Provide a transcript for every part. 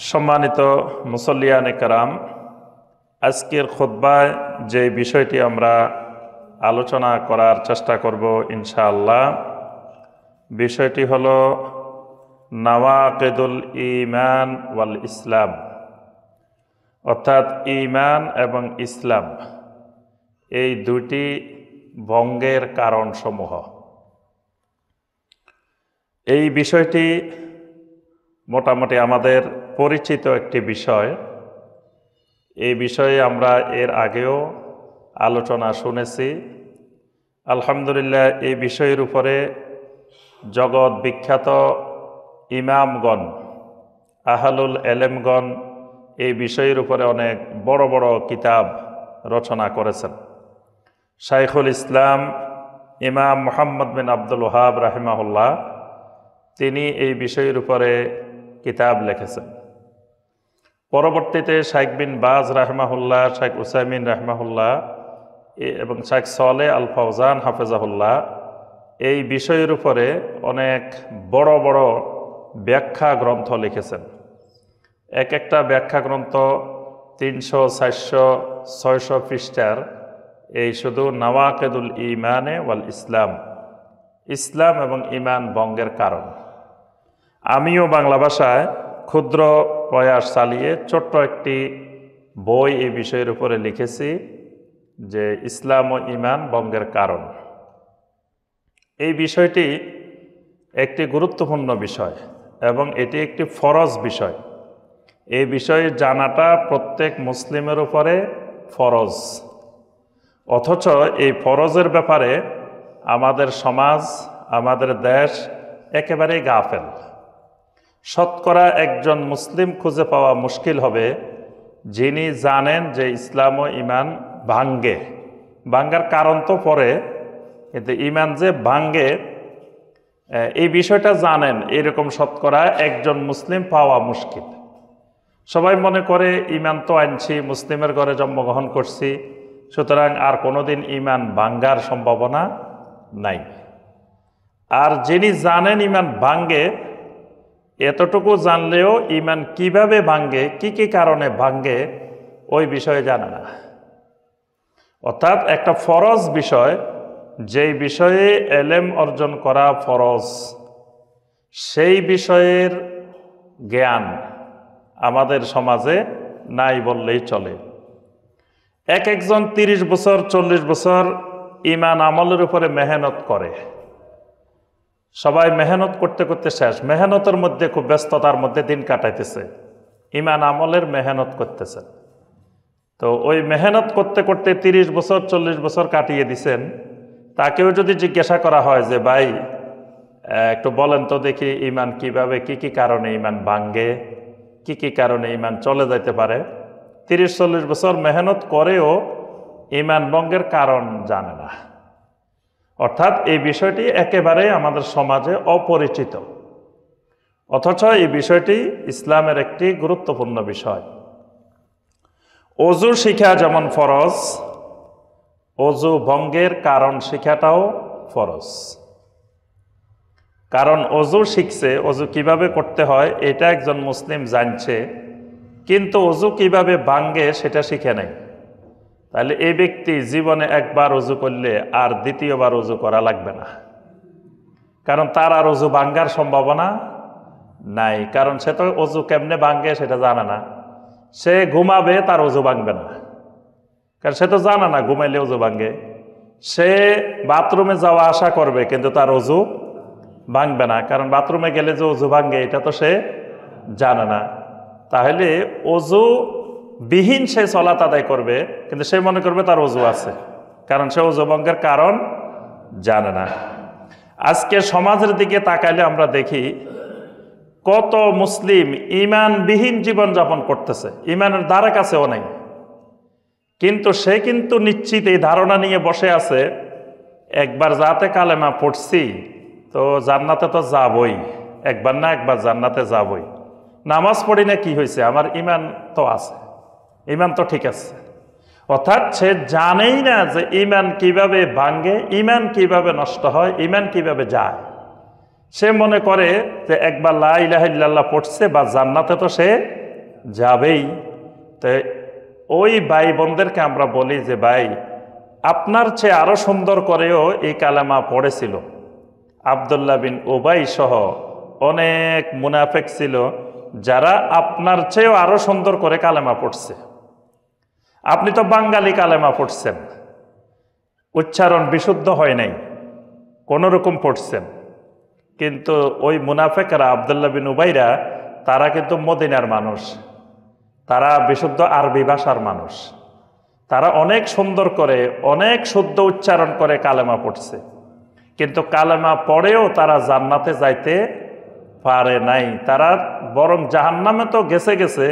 সম্মানিত মুসল্লিয়ানে কেরাম, আজকের খুতবায় যে বিষয়টি আমরা আলোচনা করার চেষ্টা করব ইনশাআল্লাহ, বিষয়টি হলো নওয়াকিদুল ঈমান ওয়াল ইসলাম, অর্থাৎ ঈমান এবং ইসলাম এই দুটি ভঙ্গের কারণসমূহ। এই বিষয়টি মোটামুটি আমাদের পরিচিত একটি বিষয়। এই বিষয়ে আমরা এর আগেও আলোচনা শুনেছি। আলহামদুলিল্লাহ, এই বিষয়ের উপরে জগৎ বিখ্যাত ইমামগণ, আহলুল এলেমগণ এই বিষয়ের উপরে অনেক বড় বড় কিতাব রচনা করেছেন। শাইখুল ইসলাম ইমাম মুহাম্মদ বিন আব্দুল ওয়াহাব রাহিমাহুল্লাহ তিনি এই বিষয়ের উপরে কিতাব লিখেছেন। পরবর্তীতে শাইখ বিন বাজ রাহমাহুল্লাহ, শাইখ উসাইমিন রাহমাহুল্লাহ এবং শাইখ সালেহ আল ফাওজান হাফেজাহুল্লাহ এই বিষয়ের উপরে অনেক বড় বড় ব্যাখ্যা গ্রন্থ লিখেছেন। এক একটা ব্যাখ্যা গ্রন্থ 300, 400, 600 পৃষ্ঠার। এই শুধু নওয়াকিদুল ঈমানে ওয়াল ইসলাম, ইসলাম এবং ঈমান ভঙ্গের কারণ। আমিও বাংলা ভাষায় ক্ষুদ্র প্রয়াস চালিয়ে ছোট্ট একটি বই এই বিষয়ের উপরে লিখেছি, যে ইসলাম ও ঈমান ভঙ্গের কারণ। এই বিষয়টি একটি গুরুত্বপূর্ণ বিষয় এবং এটি একটি ফরজ বিষয়। এই বিষয়ে জানাটা প্রত্যেক মুসলিমের উপরে ফরজ, অথচ এই ফরজের ব্যাপারে আমাদের সমাজ, আমাদের দেশ একেবারেই গাফেল। শতকরা একজন মুসলিম খুঁজে পাওয়া মুশকিল হবে যিনি জানেন যে ইসলাম ও ঈমান ভাঙ্গে। ভাঙ্গার কারণ তো পরে, কিন্তু ঈমান যে ভাঙ্গে এই বিষয়টা জানেন, এরকম শতকরা একজন মুসলিম পাওয়া মুশকিল। সবাই মনে করে ঈমান তো আনছি, মুসলিমের ঘরে জন্মগ্রহণ করছি, সুতরাং আর কোনোদিন ঈমান ভাঙ্গার সম্ভাবনা নাই। আর যিনি জানেন ঈমান ভাঙ্গে, এতটুকু জানলেও ঈমান কিভাবে ভাঙ্গে, কি কি কারণে ভাঙ্গে, ওই বিষয়ে জানে না। অর্থাৎ একটা ফরজ বিষয়, যেই বিষয়ে এলেম অর্জন করা ফরজ, সেই বিষয়ের জ্ঞান আমাদের সমাজে নাই বললেই চলে। একজন 30 বছর 40 বছর ঈমান আমলের উপরে মেহনত করে। সবাই মেহনত করতে করতে শেষ, মেহনতের মধ্যে খুব ব্যস্ততার মধ্যে দিন কাটাইতেছে, ঈমান আমলের মেহনত করতেছে। তো ওই মেহনত করতে করতে 30 বছর 40 বছর কাটিয়ে দিছেন, তাকেও যদি জিজ্ঞাসা করা হয় যে ভাই একটু বলেন তো দেখি ঈমান কিভাবে, কি কি কারণে ঈমান ভাঙ্গে, কি কি কারণে ঈমান চলে যাইতে পারে, 30-40 বছর মেহনত করেও ঈমান ভঙ্গের কারণ জানে না। অর্থাৎ এই বিষয়টি একেবারে আমাদের সমাজে অপরিচিত, অথচ এই বিষয়টি ইসলামের একটি গুরুত্বপূর্ণ বিষয়। অজু শিখা যেমন ফরজ, অজু ভঙ্গের কারণ শিখাটাও ফরজ। কারণ অজু শিখছে, অজু কিভাবে করতে হয় এটা একজন মুসলিম জানছে, কিন্তু অজু কিভাবে ভাঙ্গে সেটা শিখে নাই। তাহলে এই ব্যক্তি জীবনে একবার অজু করলে আর দ্বিতীয়বার অজু করা লাগবে না, কারণ তার আর অজু ভাঙ্গার সম্ভাবনা নাই। কারণ সে তো অজু কেমনে ভাঙ্গে সেটা জানে না। সে ঘুমাবে, তার অজু ভাঙবে না, কারণ সে তো জানে না ঘুমাইলে অজু ভাঙ্গে। সে বাথরুমে যাওয়া আসা করবে, কিন্তু তার অজু ভাঙবে না, কারণ বাথরুমে গেলে যে অজু ভাঙ্গে এটা তো সে জানে না। তাহলে অজু বিহীন সে সালাত আদায় করবে, কিন্তু সে মনে করবে তার অজু আছে, কারণ সে অজু ভঙ্গের কারণ জানে না। আজকে সমাজের দিকে তাকাইলে আমরা দেখি কত মুসলিম ঈমানবিহীন জীবনযাপন করতেছে, ঈমানের ধারে কাছেও নাই, কিন্তু সে কিন্তু নিশ্চিত এই ধারণা নিয়ে বসে আছে একবার যাতে কালেমা পড়ছি তো জান্নাতে তো যাবই, একবার না একবার জান্নাতে যাবই। নামাজ পড়ি না কি হয়েছে, আমার ঈমান তো আছে, ঈমান তো ঠিক আছে। অর্থাৎ সে জানেই না যে ঈমান কিভাবে ভাঙ্গে, ঈমান কিভাবে নষ্ট হয়, ঈমান কিভাবে যায়। সে মনে করে যে একবার লা ইলাহা ইল্লাল্লাহ পড়ছে বা জান্নাতে তো সে যাবেই। তো ওই ভাই বোনদেরকে আমরা বলি যে ভাই, আপনার চেয়ে আরো সুন্দর করেও এই কালেমা পড়েছিল। আব্দুল্লাহ বিন উবাই সহ অনেক মুনাফিক ছিল যারা আপনার চেয়েও আরো সুন্দর করে কালেমা পড়ছে। আপনি তো বাঙালি কালেমা পড়ছেন, উচ্চারণ বিশুদ্ধ হয় নাই, কোনো রকম পড়ছেন, কিন্তু ওই মুনাফিকরা আব্দুল্লাহ বিন উবাইরা তারা কিন্তু মদিনার মানুষ, তারা বিশুদ্ধ আরবি ভাষার মানুষ, তারা অনেক সুন্দর করে অনেক শুদ্ধ উচ্চারণ করে কালেমা পড়ছে, কিন্তু কালেমা পড়েও তারা জান্নাতে যাইতে পারে নাই, তারা বরং জাহান্নামে তো গেছে গেছে।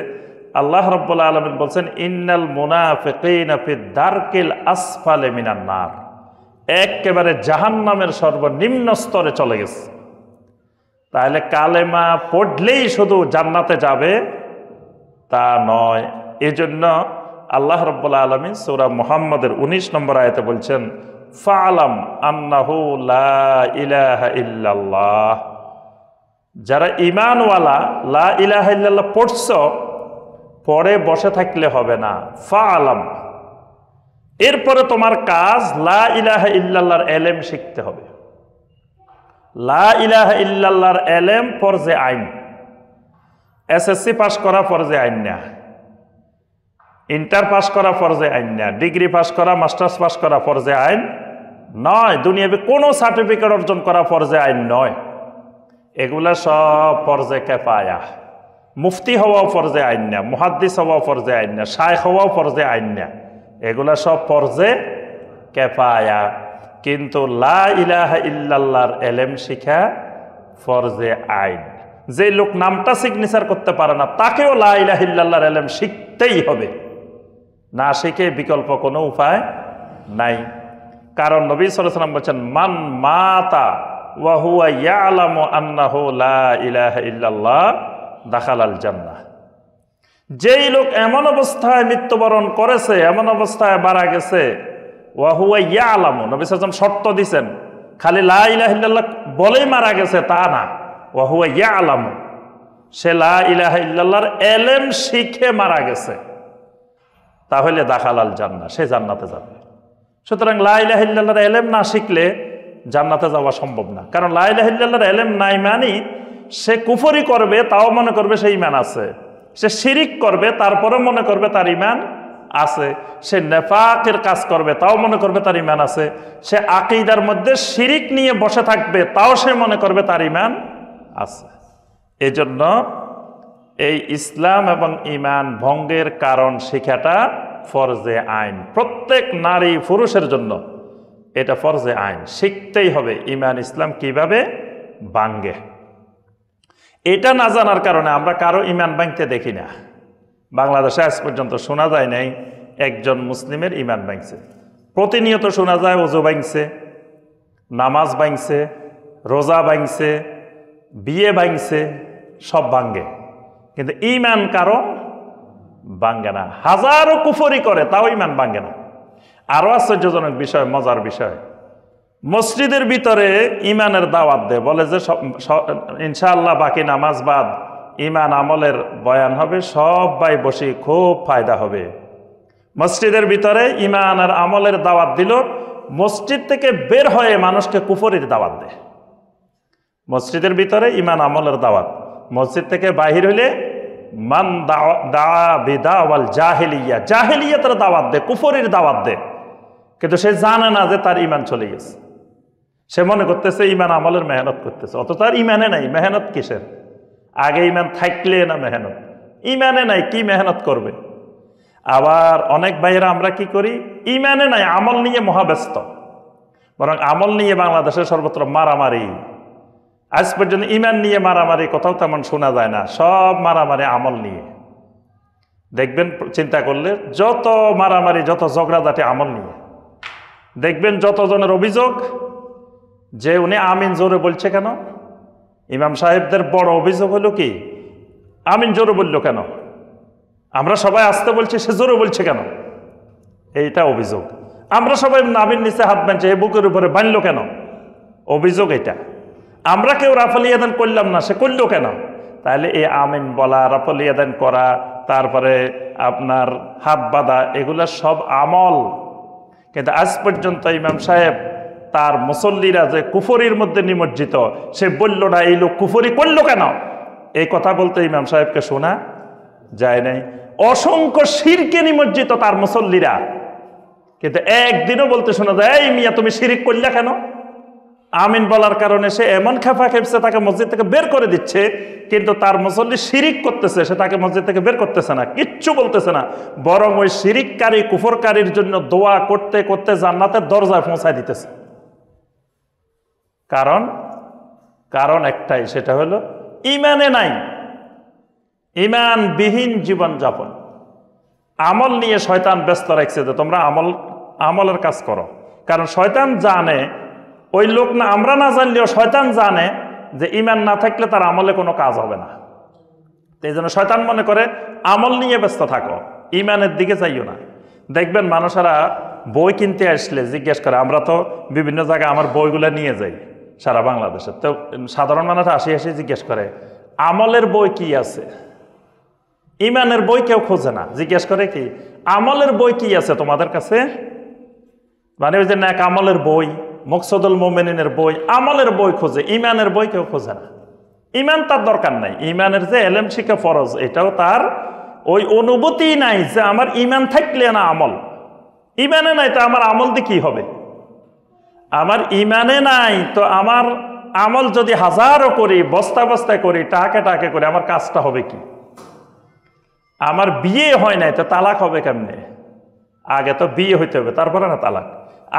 আল্লাহ রাব্বুল আলামিন বলছেন ইন্নাল মুনাফিকিনা ফি দারকিল আসফালি মিনান নার, একেবারে জাহান্নামের সর্বনিম্ন স্তরে চলে গেছে। তাহলে কালেমা পড়লেই শুধু জান্নাতে যাবে তা নয়। এজন্য আল্লাহ রাব্বুল আলামিন সূরা মুহাম্মদের 19 নম্বর আয়াতে বলছেন ফাআলাম আন্নাহু লা ইলাহা ইল্লাল্লাহ, যারা ঈমানওয়ালা লা ইলাহা ইল্লাল্লাহ পড়ছো, পড়ে বসে থাকলে হবে না, ফাআলাম, এরপরে তোমার কাজ লা ইলাহা ইল্লাল্লাহর এলেম শিখতে হবে। লা ইলাহা ইল্লাল্লাহর এলেম ফরজে আইন। এসএসসি পাস করা ফরজে আইন না, ইন্টার পাস করা ফরজে আইন না, ডিগ্রি পাস করা, মাস্টার্স পাস করা ফরজে আইন নয়, দুনিয়াবি কোনো সার্টিফিকেট অর্জন করা ফরজে আইন নয়। এগুলা সব ফরজে কিফায়া। মুফতি হওয়াও ফরজে আইন না, মুহাদ্দিস হওয়াও ফরজে আইন না, শাইখ হওয়াও ফরজে আইন না, এগুলা সব ফরজে কিফায়া। কিন্তু লা ইলাহা ইল্লাল্লাহর এলেম শিখা ফরজে আইন। যে লোক নামটা সিগনেচার করতে পারে না তাকেও লা ইলাহা ইল্লাল্লাহর এলেম শিখতেই হবে, না শিখে বিকল্প কোনো উপায় নাই। কারণ নবী সাল্লাল্লাহু আলাইহি ওয়াসাল্লাম বলেছেন মান মাতা ওয়া হুয়া ইয়ালামু আন্নাহু লা ইলাহা ইল্লাল্লাহ দাখালাল জান্নাহ। যেই লোক এমন অবস্থায় মৃত্যুবরণ করেছে, এমন অবস্থায় মারা গেছে, ওয়া হুয়া ইয়ালামু, নবী সাল্লাল্লাহু আলাইহি ওয়াসাল্লাম শর্ত দিয়েছেন, খালি লা ইলাহা ইল্লাল্লাহ বলেই মারা গেছে তা না, ওয়া হুয়া ইয়ালামু, সে লা ইলাহা ইল্লাল্লাহর এলেম শিখে মারা গেছে, তাহলে দাখালাল জান্নাহ, সে জান্নাতে যাবে। সুতরাং লা ইলাহা ইল্লাল্লাহর এলেম না শিখলে জান্নাতে যাওয়া সম্ভব না। কারণ লা ইলাহা ইল্লাল্লাহর এলেম নাই মানে সে কুফরি করবে, তাও মনে করবে সে ঈমান আছে, সে শিরিক করবে তারপরে মনে করবে তার ঈমান আছে, সে নেফাকের কাজ করবে তাও মনে করবে তার ঈমান আছে, সে আকীদার মধ্যে শিরিক নিয়ে বসে থাকবে তাও সে মনে করবে তার ঈমান আছে। এজন্য এই ইসলাম এবং ঈমান ভঙ্গের কারণ শিখাটা ফরজে আইন, প্রত্যেক নারী পুরুষের জন্য এটা ফরজে আইন, শিখতেই হবে ঈমান ইসলাম কিভাবে ভাঙ্গে। এটা না জানার কারণে আমরা কারো ঈমান ভাঙতে দেখি না। বাংলাদেশে আজ পর্যন্ত শোনা যায় নাই একজন মুসলিমের ঈমান ভাঙছে। প্রতিনিয়ত শোনা যায় ওযু ভাঙছে, নামাজ ভাঙছে, রোজা ভাঙছে, বিয়ে ভাঙছে, সব ভাঙ্গে, কিন্তু ঈমান কারো ভাঙ্গে না। হাজারো কুফরি করে তাও ঈমান ভাঙ্গে না। আরো আশ্চর্যজনক বিষয়, মজার বিষয়, মসজিদের ভিতরে ঈমানের দাওয়াত দেয়, বলে যে ইনশাআল্লাহ বাকি নামাজ বাদ ঈমান আমলের বয়ান হবে, সবাই বসে খুব ফায়দা হবে। মসজিদের ভিতরে ঈমান আর আমলের দাওয়াত দিল, মসজিদ থেকে বের হয়ে মানুষকে কুফরির দাওয়াত দেয়। মসজিদের ভিতরে ঈমান আমলের দাওয়াত, মসজিদ থেকে বাহির হইলে মান দা বিদাওয়াল জাহিলিয়া, জাহিলিয়াতের দাওয়াত দেয়, কুফরির দাওয়াত দেয়, কিন্তু সে জানে না যে তার ঈমান চলে গেছে। সে মনে করতেছে ঈমান আমলের মেহনত করতেছে, অত তার ঈমানে নাই। মেহনত কিসের? আগে ঈমান থাকলে না মেহনত, ঈমানে নাই কি মেহনত করবে? আবার অনেক ভাইয়েরা আমরা কি করি, ঈমানে নাই আমল নিয়ে মহাব্যস্ত, বরং আমল নিয়ে বাংলাদেশে সর্বত্র মারামারি। আজ পর্যন্ত ঈমান নিয়ে মারামারি কোথাও তেমন শোনা যায় না, সব মারামারি আমল নিয়ে। দেখবেন চিন্তা করলে যত মারামারি, যত ঝগড়াঝাটি আমল নিয়ে। দেখবেন যতজনের অভিযোগ যে উনি আমিন জোরে বলছে কেন। ইমাম সাহেবদের বড় অভিযোগ হলো কি, আমিন জোরে বললো কেন? আমরা সবাই আসতে বলছি, সে জোরে বলছে কেন? এইটা অভিযোগ। আমরা সবাই আমিন নিচে হাত বাঁধছে, এ বুকের উপরে বাঁধলো কেন? অভিযোগ এটা। আমরা কেউ রাফল ইয়াদান করলাম না, সে করলো কেন? তাহলে এই আমিন বলা, রাফল ইয়াদান করা, তারপরে আপনার হাত বাঁধা, এগুলো সব আমল। কিন্তু আজ পর্যন্ত ইমাম সাহেব তার মুসল্লিরা যে কুফরির মধ্যে নিমজ্জিত, সে বলল না এই লোক কুফরি করলো কেন, এই কথা বলতে ইমাম সাহেবকে শোনা যায় নাই। অসংখ্য শিরকে নিমজ্জিত তার মুসল্লিরা, কিন্তু একদিনও বলতে শোনা যায় এই মিয়া তুমি শিরিক করলে কেন। আমিন বলার কারণে সে এমন খেপা খেপছে, তাকে মসজিদ থেকে বের করে দিচ্ছে, কিন্তু তার মুসল্লি শিরিক করতেছে, সে তাকে মসজিদ থেকে বের করতেছে না, কিচ্ছু বলতেছে না, বরং ওই শিরিককারী কুফরকারীর জন্য দোয়া করতে করতে জান্নাতের দরজায় পৌঁছায় দিতেছে। কারণ একটাই, সেটা হলো ইমানে নাই, ইমানবিহীন জীবনযাপন। আমল নিয়ে শয়তান ব্যস্ত রাখছে যে তোমরা আমলের কাজ করো, কারণ শয়তান জানে, ওই লোক না আমরা না জানলেও শয়তান জানে যে ইমান না থাকলে তার আমলে কোনো কাজ হবে না। এই জন্য শয়তান মনে করে আমল নিয়ে ব্যস্ত থাকো, ইমানের দিকে যাইও না। দেখবেন মানুষেরা বই কিনতে আসলে জিজ্ঞেস করে, আমরা তো বিভিন্ন জায়গায় আমার বইগুলো নিয়ে যাই সারা বাংলাদেশে, তো সাধারণ মানুষ আসি জিজ্ঞেস করে আমলের বই কি আছে, ইমানের বই কেউ খোঁজে না, জিজ্ঞেস করে কি আমলের বই কি আছে তোমাদের কাছে, মানে ওই যে ন্যাক আমলের বই, মকসুদুল মুমিনিনের বই, আমলের বই খোঁজে, ইমানের বই কেউ খোঁজে না। ইমান তার দরকার নাই, ইমানের যে এলেম শিখা ফরজ, এটাও তার ওই অনুভূতি নাই যে আমার ইমান থাকলে না আমল, ইমানে নাই তো আমার আমল দিয়ে কি হবে, আমার ইমানে নাই তো আমার আমল যদি হাজারও করি, বস্তা বস্তায় করি, টাকে করি, আমার কাজটা হবে কি। আমার বিয়ে হয় নাই তো তালাক হবে কেমনে, আগে তো বিয়ে হইতে হবে তারপরে না তালাক,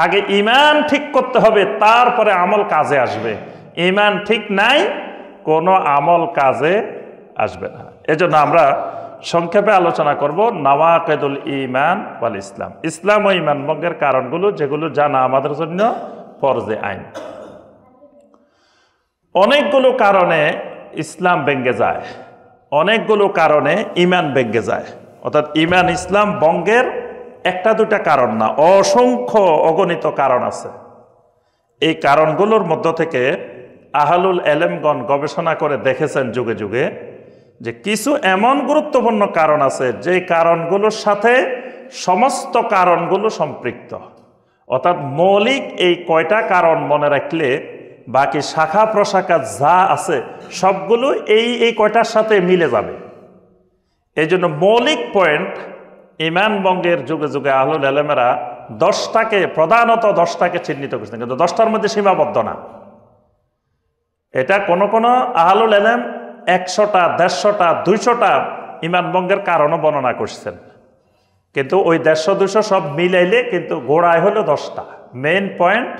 আগে ইমান ঠিক করতে হবে তারপরে আমল কাজে আসবে, ইমান ঠিক নাই কোনো আমল কাজে আসবে না। এজন্য আমরা সংক্ষেপে আলোচনা করব নাওয়াকিদুল ঈমান ওয়াল ইসলাম, ইসলাম ও ঈমান ভঙ্গের কারণগুলো, যেগুলো জানা আমাদের জন্য ফরজে আইন। অনেকগুলো কারণে ইসলাম ভেঙে যায়, অনেকগুলো কারণে ঈমান ভেঙে যায়, অর্থাৎ ঈমান ইসলাম ভঙ্গের একটা দুটা কারণ না, অসংখ্য অগণিত কারণ আছে। এই কারণগুলোর মধ্য থেকে আহলুল এলেমগণ গবেষণা করে দেখেছেন যুগে যুগে যে কিছু এমন গুরুত্বপূর্ণ কারণ আছে যে কারণগুলোর সাথে সমস্ত কারণগুলো সম্পৃক্ত, অর্থাৎ মৌলিক এই কয়টা কারণ মনে রাখলে বাকি শাখা প্রশাখা যা আছে সবগুলো এই কয়টার সাথে মিলে যাবে। এই জন্য মৌলিক পয়েন্ট ঈমান ভঙ্গের যুগে যুগে আহলুল এলেমেরা 10টাকে, প্রধানত 10টাকে চিহ্নিত করছেন, কিন্তু 10টার মধ্যে সীমাবদ্ধ না। এটা কোনো আহলুল এলেম 100টা, 150টা, 200টা ঈমান ভঙ্গের কারণও বর্ণনা করছেন, কিন্তু ওই 150-200 সব মিলাইলে কিন্তু গোড়ায় হলো 10টা, মেইন পয়েন্ট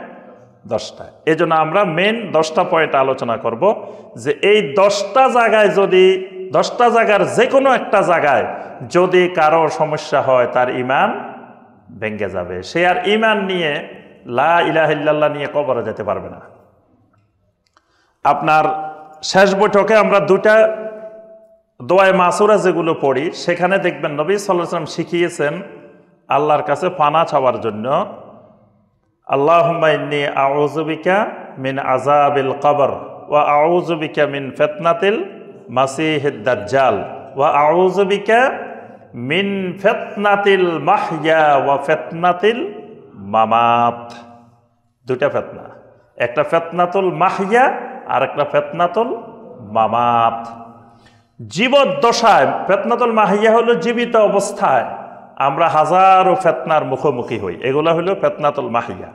10টা। এই জন্য আমরা মেইন 10টা পয়েন্ট আলোচনা করব যে এই 10টা জায়গায় যদি 10টা জায়গার যে কোনো একটা জায়গায় যদি কারো সমস্যা হয় তার ঈমান ভেঙে যাবে, সে আর ঈমান নিয়ে লা ইলাহা ইল্লাল্লাহ নিয়ে কবরে যেতে পারবে না। আপনার শেষ বৈঠকে আমরা 2টা দোয়ায়ে মাসুরা যেগুলো পড়ি, সেখানে দেখবেন নবী সাল্লাল্লাহু আলাইহি ওয়াসাল্লাম শিখিয়েছেন আল্লাহর কাছে পানা চাওয়ার জন্য, আল্লাহুম্মা ইন্নী আউযু বিকা মিন আযাবিল কবর ওয়া আউযু বিকা মিন ফিতনাতিল মাসিহিদ দাজ্জাল ওয়া আউযু বিকা মিন ফিতনাতিল মাহইয়া ওয়া ফিতনাতিল মামাত। 2টা ফিতনা, একটা ফিতনাতুল মাহইয়া আর একটা ফিতনাতুল মামাত। জীবদ্দশায় ফিতনাতুল মাহইয়া হলো জীবিত অবস্থায় আমরা হাজারো ফিতনার মুখোমুখি হই, এগুলো হলো ফিতনাতুল মাহইয়া।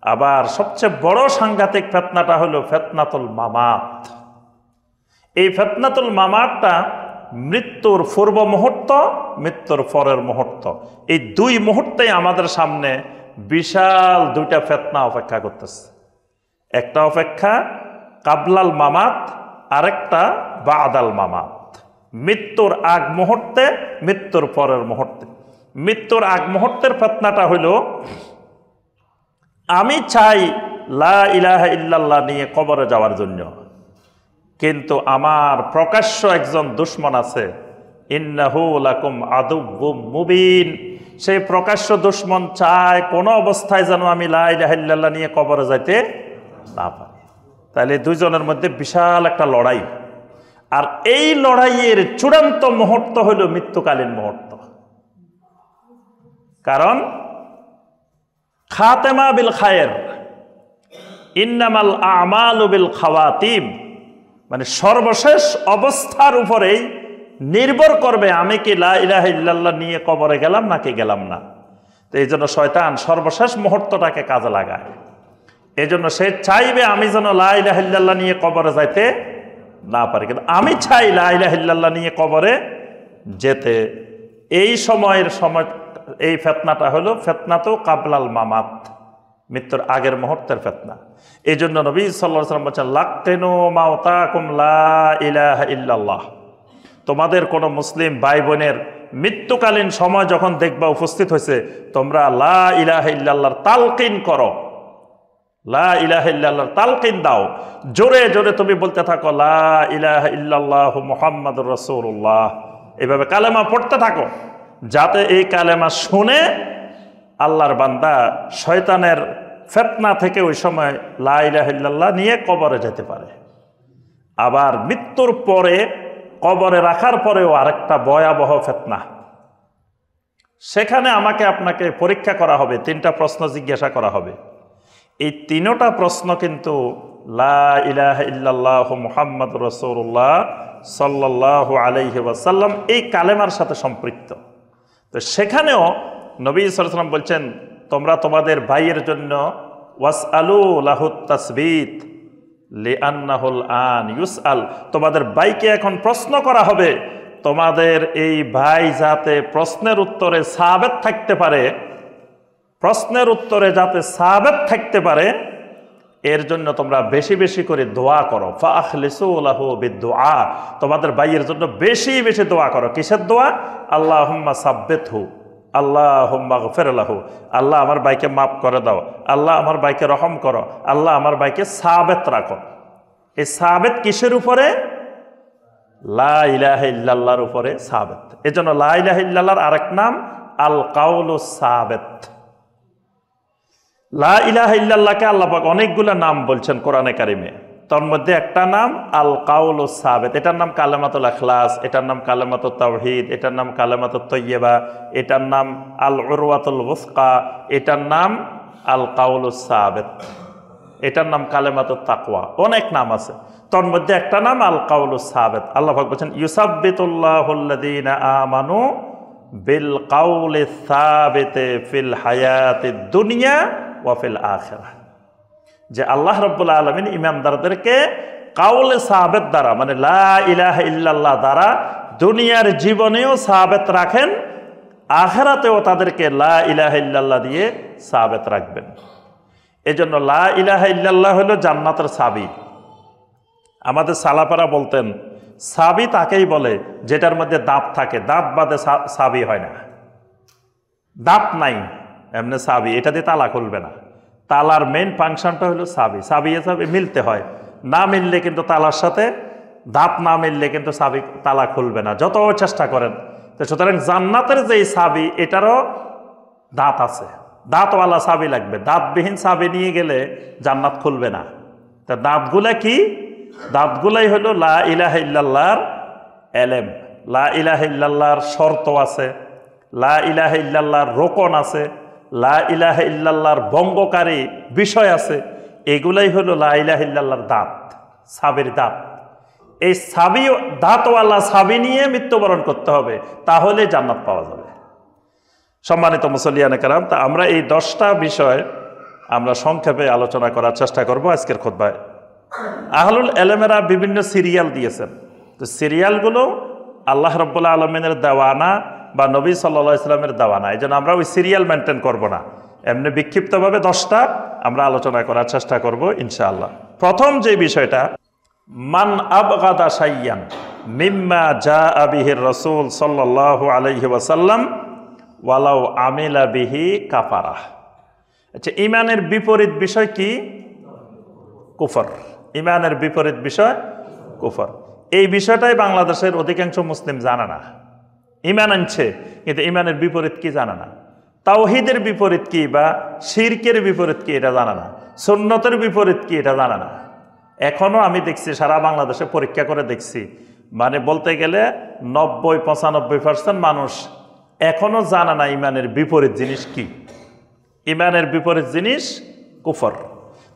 আবার সবচেয়ে বড় সাংঘাতিক ফিতনাটা হলো ফিতনাতুল মামাত। এই ফিতনাতুল মামাতটা মৃত্যুর পূর্ব মুহূর্ত, মৃত্যুর পরের মুহূর্ত, এই 2 মুহূর্তেই আমাদের সামনে বিশাল 2টা ফিতনা অপেক্ষা করতেছে। একটা অপেক্ষা কাবলাল মামাত, আরেকটা বাদাল মামাত, মৃত্যুর আগ মুহূর্তে, মৃত্যুর পরের মুহূর্তে। মৃত্যুর আগ মুহূর্তের ফিতনাটা হলো আমি চাই লা ইলাহা ইল্লাল্লাহ নিয়ে কবরে যাওয়ার জন্য, কিন্তু আমার প্রকাশ্য একজন দুশমন আছে, ইন্নাহু লাকুম আদুউম মুবিন, সেই প্রকাশ্য দুশমন চায় কোনো অবস্থায় যেন আমি লা ইলাহা ইল্লাল্লাহ নিয়ে কবরে যাইতে না পারি। তাহলে 2 জনের মধ্যে বিশাল একটা লড়াই। আর এই লড়াইয়ের চূড়ান্ত মুহূর্ত হলো মৃত্যুকালীন মুহূর্ত। কারণ খাতেমা বিল খায়ের, ইন্নামাল আমালু বিল খাওয়াতিম, মানে সর্বশেষ অবস্থার উপরেই নির্ভর করবে আমি কি লা ইলাহা ইল্লাল্লাহ নিয়ে কবরে গেলাম নাকি গেলাম না। তো এই জন্য শয়তান সর্বশেষ মুহূর্তটাকে কাজে লাগায়। এই জন্য সে চাইবে আমি যেন লা ইলাহা ইল্লাল্লাহ নিয়ে কবরে যাইতে না পারি, কিন্তু আমি চাই লা ইলাহা ইল্লাল্লাহ নিয়ে কবরে যেতে। এই সময় এই ফিতনাটা হলো ফিতনাতু কাবলাল মামাত, মৃত্যুর আগের মুহূর্তের ফিতনা। এই জন্য নবী সাল্লাল্লাহু আলাইহি ওয়াসাল্লাম বলেছেন লাক্কিনু মাউতাকুম লা ইলাহা ইল্লাল্লাহ, তোমাদের কোন মুসলিম ভাই বোনের মৃত্যুকালীন সময় যখন দেখবা উপস্থিত হয়েছে, তোমরা লা ইলাহা ইল্লাল্লাহর তালকিন করো, লা ইলাহা ইল্লাল্লাহর তালকিন দাও, জোরে জোরে তুমি বলতে থাকো লা ইলাহা ইল্লাল্লাহু মুহাম্মাদুর রাসূলুল্লাহ, এভাবে কালেমা পড়তে থাকো, যাতে এই কালেমা শুনে আল্লাহর বান্দা শয়তানের ফিতনা থেকে ওই সময় লা ইলাহা ইল্লাল্লাহ নিয়ে কবরে যেতে পারে। আবার মৃত্যুর পরে কবরে রাখার পরেও আরেকটা ভয়াবহ ফিতনা, সেখানে আমাকে আপনাকে পরীক্ষা করা হবে, 3টা প্রশ্ন জিজ্ঞাসা করা হবে। এই 3টা প্রশ্ন কিন্তু লা ইলাহা ইল্লাল্লাহু মুহাম্মাদুর রাসূলুল্লাহ সাল্লাল্লাহু আলাইহি ওয়াসাল্লাম এই কালেমার সাথে সম্পৃক্ত। তো সেখানেও নবী সাল্লাল্লাহু আলাইহি ওয়াসাল্লাম বলছেন তোমরা তোমাদের ভাইয়ের জন্য ওয়াসআলু লাহুত তাসবিত লিআন্নাহুল আন ইউসআল, তোমাদের ভাইকে এখন প্রশ্ন করা হবে, তোমাদের এই ভাই যাতে প্রশ্নের উত্তরে সাবেত থাকতে পারে, প্রশ্নের উত্তরে যাতে সাবেত থাকতে পারে, এর জন্য তোমরা বেশি বেশি করে দোয়া করো। ফাআখলিসু লাহু বিদুআ, তোমাদের ভাইয়ের জন্য বেশি বেশি দোয়া করো। কিসের দোয়া? আল্লাহুম্মা সাব্বিতহু, আল্লাহুম্মা গফির লাহু, আল্লাহ আমার ভাইকে মাফ করে দাও, আল্লাহ আমার ভাইকে রহম করো, আল্লাহ আমার ভাইকে সাবেত রাখো। এই সাবেত কিসের উপরে? লা ইলাহা ইল্লাল্লাহর উপরে সাবেত। এজন্য লা ইলাহা ইল্লাল্লাহর আরেক নাম আল কাউলুস সাবেত। লা ইলাহা ইল্লাল্লাহকে আল্লাহ পাক অনেকগুলো নাম বলছেন কোরআনে কারিমে, তার মধ্যে একটা নাম আল কাউলুস সাবেত। এটার নাম কালেমাতুল ইখলাস, এটার নাম কালেমাতুত তাওহীদ, এটার নাম কালেমাতুত তাইয়্যিবা, এটার নাম আল উরওয়াতুল ওয়াসকা, এটার নাম আল কাউলুস সাবেত, এটার নাম কালেমাতুত তাকওয়া। অনেক নাম আছে, তার মধ্যে একটা নাম আল কাউলুস সাবেত। আল্লাহ পাক বলেন ইউসাব্বিতুল্লাহুল্লাযীনা আমানু বিল কাউলিস সাবিতি ফিল হায়াতিদ দুনিয়া ওয়া ফিল আখিরাহ, যে আল্লাহ রাব্বুল আলামিন ঈমানদারদেরকে কাউলে সাবেত দ্বারা, মানে লা ইলাহা ইল্লাল্লাহ দ্বারা দুনিয়ার জীবনেও সাবেত রাখেন, আখিরাতেও তাদেরকে লা ইলাহা ইল্লাল্লাহ দিয়ে সাবেত রাখবেন। এজন্য লা ইলাহা ইল্লাল্লাহ হলো জান্নাতের চাবি। আমাদের সালাপারা বলতেন চাবি তাকেই বলে যেটার মধ্যে দাঁত থাকে, দাঁত বাদে চাবি হয় না। দাঁত নাই এমনি চাবি, এটা দিয়ে তালা খুলবে না। তালার মেইন ফাংশনটা হলো চাবি, চাবি চাবি মিলতে হয়, না মিললে কিন্তু তালার সাথে দাঁত না মিললে কিন্তু চাবি তালা খুলবে না, যত চেষ্টা করেন। তো সুতরাং জান্নাতের যেই চাবি এটারও দাঁত আছে, দাঁতওয়ালা চাবি লাগবে। দাঁতবিহীন চাবি নিয়ে গেলে জান্নাত খুলবে না। তা দাঁতগুলা কি? দাঁতগুলাই হলো লা ইলাহা ইল্লাল্লাহর এলেম, লা ইলাহা ইল্লাল্লাহর শর্ত আছে, লা ইলাহা ইল্লাল্লাহর রোকন আছে, লা ইলাহা ইল্লাল্লাহর ভঙ্গকারী বিষয় আছে। এগুলাই হলো লা ইলাহা ইল্লাল্লাহর দাঁত, চাবির দাঁত। এই চাবি, দাঁতওয়ালা চাবি নিয়ে মৃত্যুবরণ করতে হবে, তাহলে জান্নাত পাওয়া যাবে। সম্মানিত মুসল্লিয়ানে কেরাম, তা আমরা এই 10টা বিষয় আমরা সংক্ষেপে আলোচনা করার চেষ্টা করব আজকের খুতবায়। আহলুল এলেমেরা বিভিন্ন সিরিয়াল দিয়েছেন, তো সিরিয়ালগুলো আল্লাহ রাব্বুল আলামিনের দেওয়ানা বা নবী সাল্লাল্লাহু আলাইহি ওয়াসাল্লামের দেওয়ানা। এই জন্য আমরা ওই সিরিয়াল মেনটেন করব না, এমনি বিক্ষিপ্তভাবে 10টা আমরা আলোচনা করার চেষ্টা করব ইনশাআল্লাহ। প্রথম যে বিষয়টা, মান আবগাদা শাইয়ান মিম্মা জাআ বিহি রাসূল সাল্লাল্লাহু আলাইহি ওয়াসাল্লাম ওয়ালাউ আমিলা বিহি কাফারা। আচ্ছা, ঈমানের বিপরীত বিষয় কি? কুফর। ঈমানের বিপরীত বিষয় কুফর। এই বিষয়টাই বাংলাদেশের অধিকাংশ মুসলিম জানে না। ঈমান আনছে কিন্তু ঈমানের বিপরীত কি জানে না। তাওহীদের বিপরীত কি বা শিরকের বিপরীত কি এটা জানে না। সুন্নতের বিপরীত কি এটা জানে না। এখনো আমি দেখছি সারা বাংলাদেশে পরীক্ষা করে দেখছি, মানে বলতে গেলে 90-95% মানুষ এখনো জানা না ইমানের বিপরীত জিনিস কি। ইমানের বিপরীত জিনিস কুফর।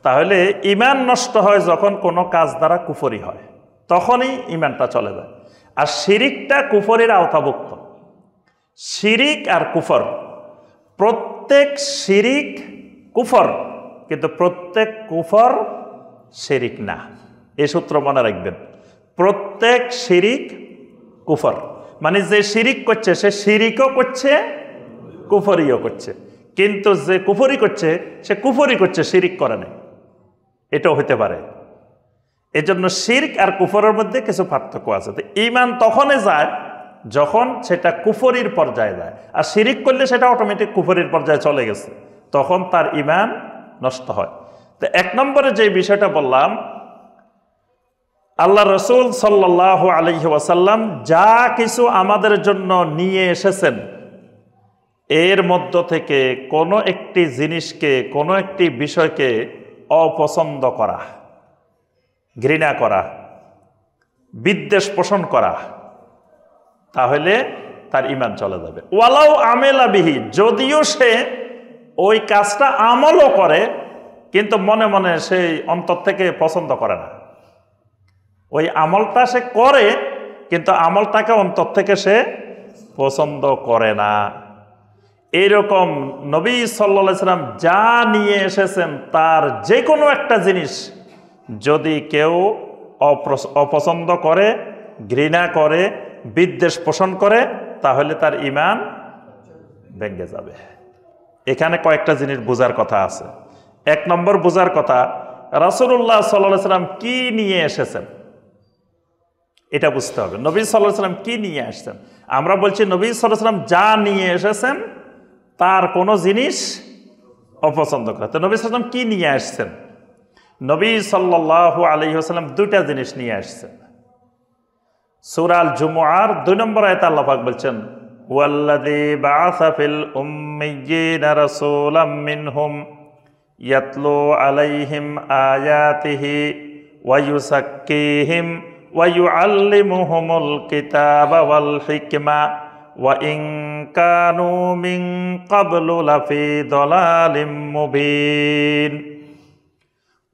তাহলে ইমান নষ্ট হয় যখন কোনো কাজ দ্বারা কুফরি হয়, তখনই ইমানটা চলে যায়। আর শিরিকটা কুফরের আওতাভুক্ত। শিরিক আর কুফর, প্রত্যেক শিরিক কুফর, কিন্তু প্রত্যেক কুফর শিরিক না। এই সূত্র মনে রাখবেন, প্রত্যেক শিরিক কুফর, মানে যে শিরিক করছে সে শিরিকও করছে, কুফরিও করছে। কিন্তু যে কুফরি করছে সে কুফরি করছে, শিরিক করে না, এটাও হতে পারে। এজন্য শিরক আর কুফরের মধ্যে কিছু পার্থক্য আছে। তো ঈমান তখনই যায় যখন সেটা কুফরির পর্যায়ে যায়, আর শিরিক করলে সেটা অটোমেটিক কুফরির পর্যায়ে চলে গেছে, তখন তার ঈমান নষ্ট হয়। তো এক নম্বরে যে বিষয়টা বললাম, আল্লাহ রসুল সাল্লাল্লাহু আলাইহি ওয়াসাল্লাম যা কিছু আমাদের জন্য নিয়ে এসেছেন, এর মধ্য থেকে কোনো একটি জিনিসকে, কোনো একটি বিষয়কে অপছন্দ করা, ঘৃণা করা, বিদ্বেষ পোষণ করা, তাহলে তার ঈমান চলে যাবে। ওয়ালাউ আমেলা বিহি, যদিও সে ওই কাজটা আমলও করে, কিন্তু মনে মনে সেই অন্তর থেকে পছন্দ করে না। ওই আমলটা সে করে, কিন্তু আমলটাকে অন্তর থেকে সে পছন্দ করে না। এইরকম নবী সাল্লাল্লাহু আলাইহি সাল্লাম যা নিয়ে এসেছেন তার যে কোনো একটা জিনিস যদি কেউ অপছন্দ করে, ঘৃণা করে, বিদ্বেষ পোষণ করে, তাহলে তার ঈমান ভেঙে যাবে। এখানে কয়েকটা জিনিস বোঝার কথা আছে। এক নম্বর বোঝার কথা, রাসূলুল্লাহ সাল্লাল্লাহু আলাইহি সাল্লাম কি নিয়ে এসেছেন এটা বুঝতে হবে। নবী সাল্লাল্লাহু আলাইহি সাল্লাম কি নিয়ে আসছেন? আমরা বলছি নবী সাল্লাল্লাহু আলাইহি সাল্লাম যা নিয়ে এসেছেন তার কোনো জিনিস অপছন্দ করে। তো নবী সাল্লাল্লাহু আলাইহি সাল্লাম কি নিয়ে আসছেন? নবী সাল্লাল্লাহু আলাইহি ওয়াসাল্লাম দুইটা জিনিস নিয়ে আসছেন। সূরা আল জুমুআর 2 নম্বর আয়াতে আল্লাহ পাক বলছেন, ওয়াল্লাযী বাআসা ফিল উম্মিয়্যিনা রাসূলাম মিনহুম ইয়াতলু আলাইহিম আয়াতিহি ওয়া ইউযাক্কিহিম ওয়া ইউআল্লিমুহুমুল কিতাবা ওয়াল হিকমা ওয়া ইন কানু মিন ক্বাবলু লাফি দালালিম মুবিন।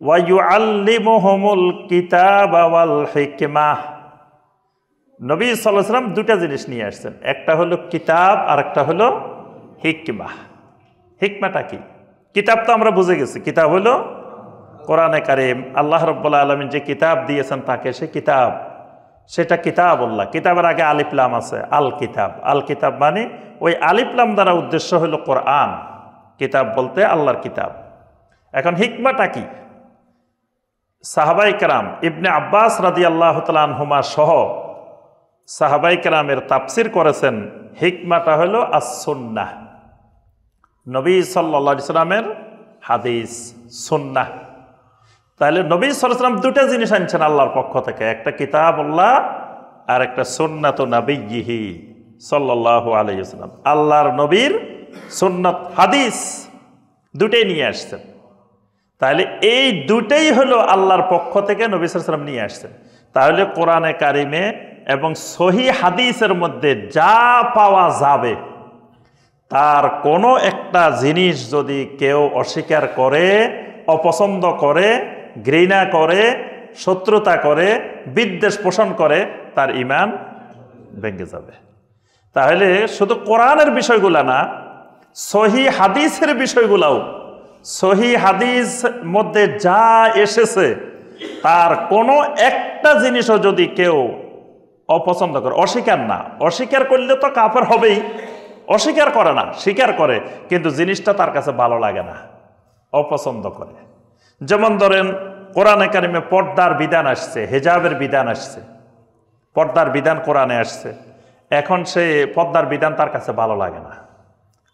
ওয়া ইউআল্লিমুহুমুল কিতাবা ওয়াল হিকমা। নবী সাল্লাল্লাহু আলাইহি ওয়াসাল্লাম দুটা জিনিস নিয়ে আসছেন, একটা হলো কিতাব আর একটা হলো হিকমা। হিকমাটা কি? কিতাব তো আমরা বুঝে গেছি, কিতাব হলো কোরআনে কারীম। আল্লাহ রাব্বুল আলামিন যে কিতাব দিয়েছেন তাকে, সে কিতাব, সেটা কিতাবুল্লাহ। কিতাবের আগে আলিফ লাম আছে, আল কিতাব। আল কিতাব মানে ওই আলিফ লাম দ্বারা উদ্দেশ্য হলো কোরআন। কিতাব বলতে আল্লাহর কিতাব। এখন হিকমাটা কি? সাহাবায়ে কেরাম, ইবনে আব্বাস রাদিয়াল্লাহু তাআলা আনহুমা সহ সাহাবায়ে কেরামের তাফসীর করেছেন, হিকমাটা হলো আস-সুন্নাহ, নবী সাল্লাল্লাহু আলাইহি সাল্লামের হাদিস, সুন্নাহ। তাহলে নবী সাল্লাল্লাহু আলাইহি সাল্লাম দুটা জিনিস আনছেন আল্লাহর পক্ষ থেকে, একটা কিতাবুল্লাহ আর একটা সুন্নাতু নবিয়্যিহি সাল্লাল্লাহু আলাইহি ওয়াসাল্লাম। আল্লাহর নবীর সুন্নাত, হাদিস দুটাই নিয়ে আসছেন। তাহলে এই দুটাই হলো আল্লাহর পক্ষ থেকে নবী সাল্লাল্লাহু আলাইহি ওয়াসাল্লাম নিয়ে আসছেন। তাহলে কোরআনে কারিমে এবং সহি হাদিসের মধ্যে যা পাওয়া যাবে, তার কোনো একটা জিনিস যদি কেউ অস্বীকার করে, অপছন্দ করে, ঘৃণা করে, শত্রুতা করে, বিদ্বেষ পোষণ করে, তার ঈমান ভেঙে যাবে। তাহলে শুধু কোরআনের বিষয়গুলা না, সহি হাদিসের বিষয়গুলাও, সহি হাদিস মধ্যে যা এসেছে তার কোনো একটা জিনিসও যদি কেউ অপছন্দ করে, অস্বীকার করলে তো কাফের হবেই। অস্বীকার করে না, স্বীকার করে, কিন্তু জিনিসটা তার কাছে ভালো লাগে না, অপছন্দ করে। যেমন ধরেন কোরআনে কারিমে পর্দার বিধান আসছে, হেজাবের বিধান আসছে, পর্দার বিধান কোরআনে আসছে। এখন সে পর্দার বিধান তার কাছে ভালো লাগে না,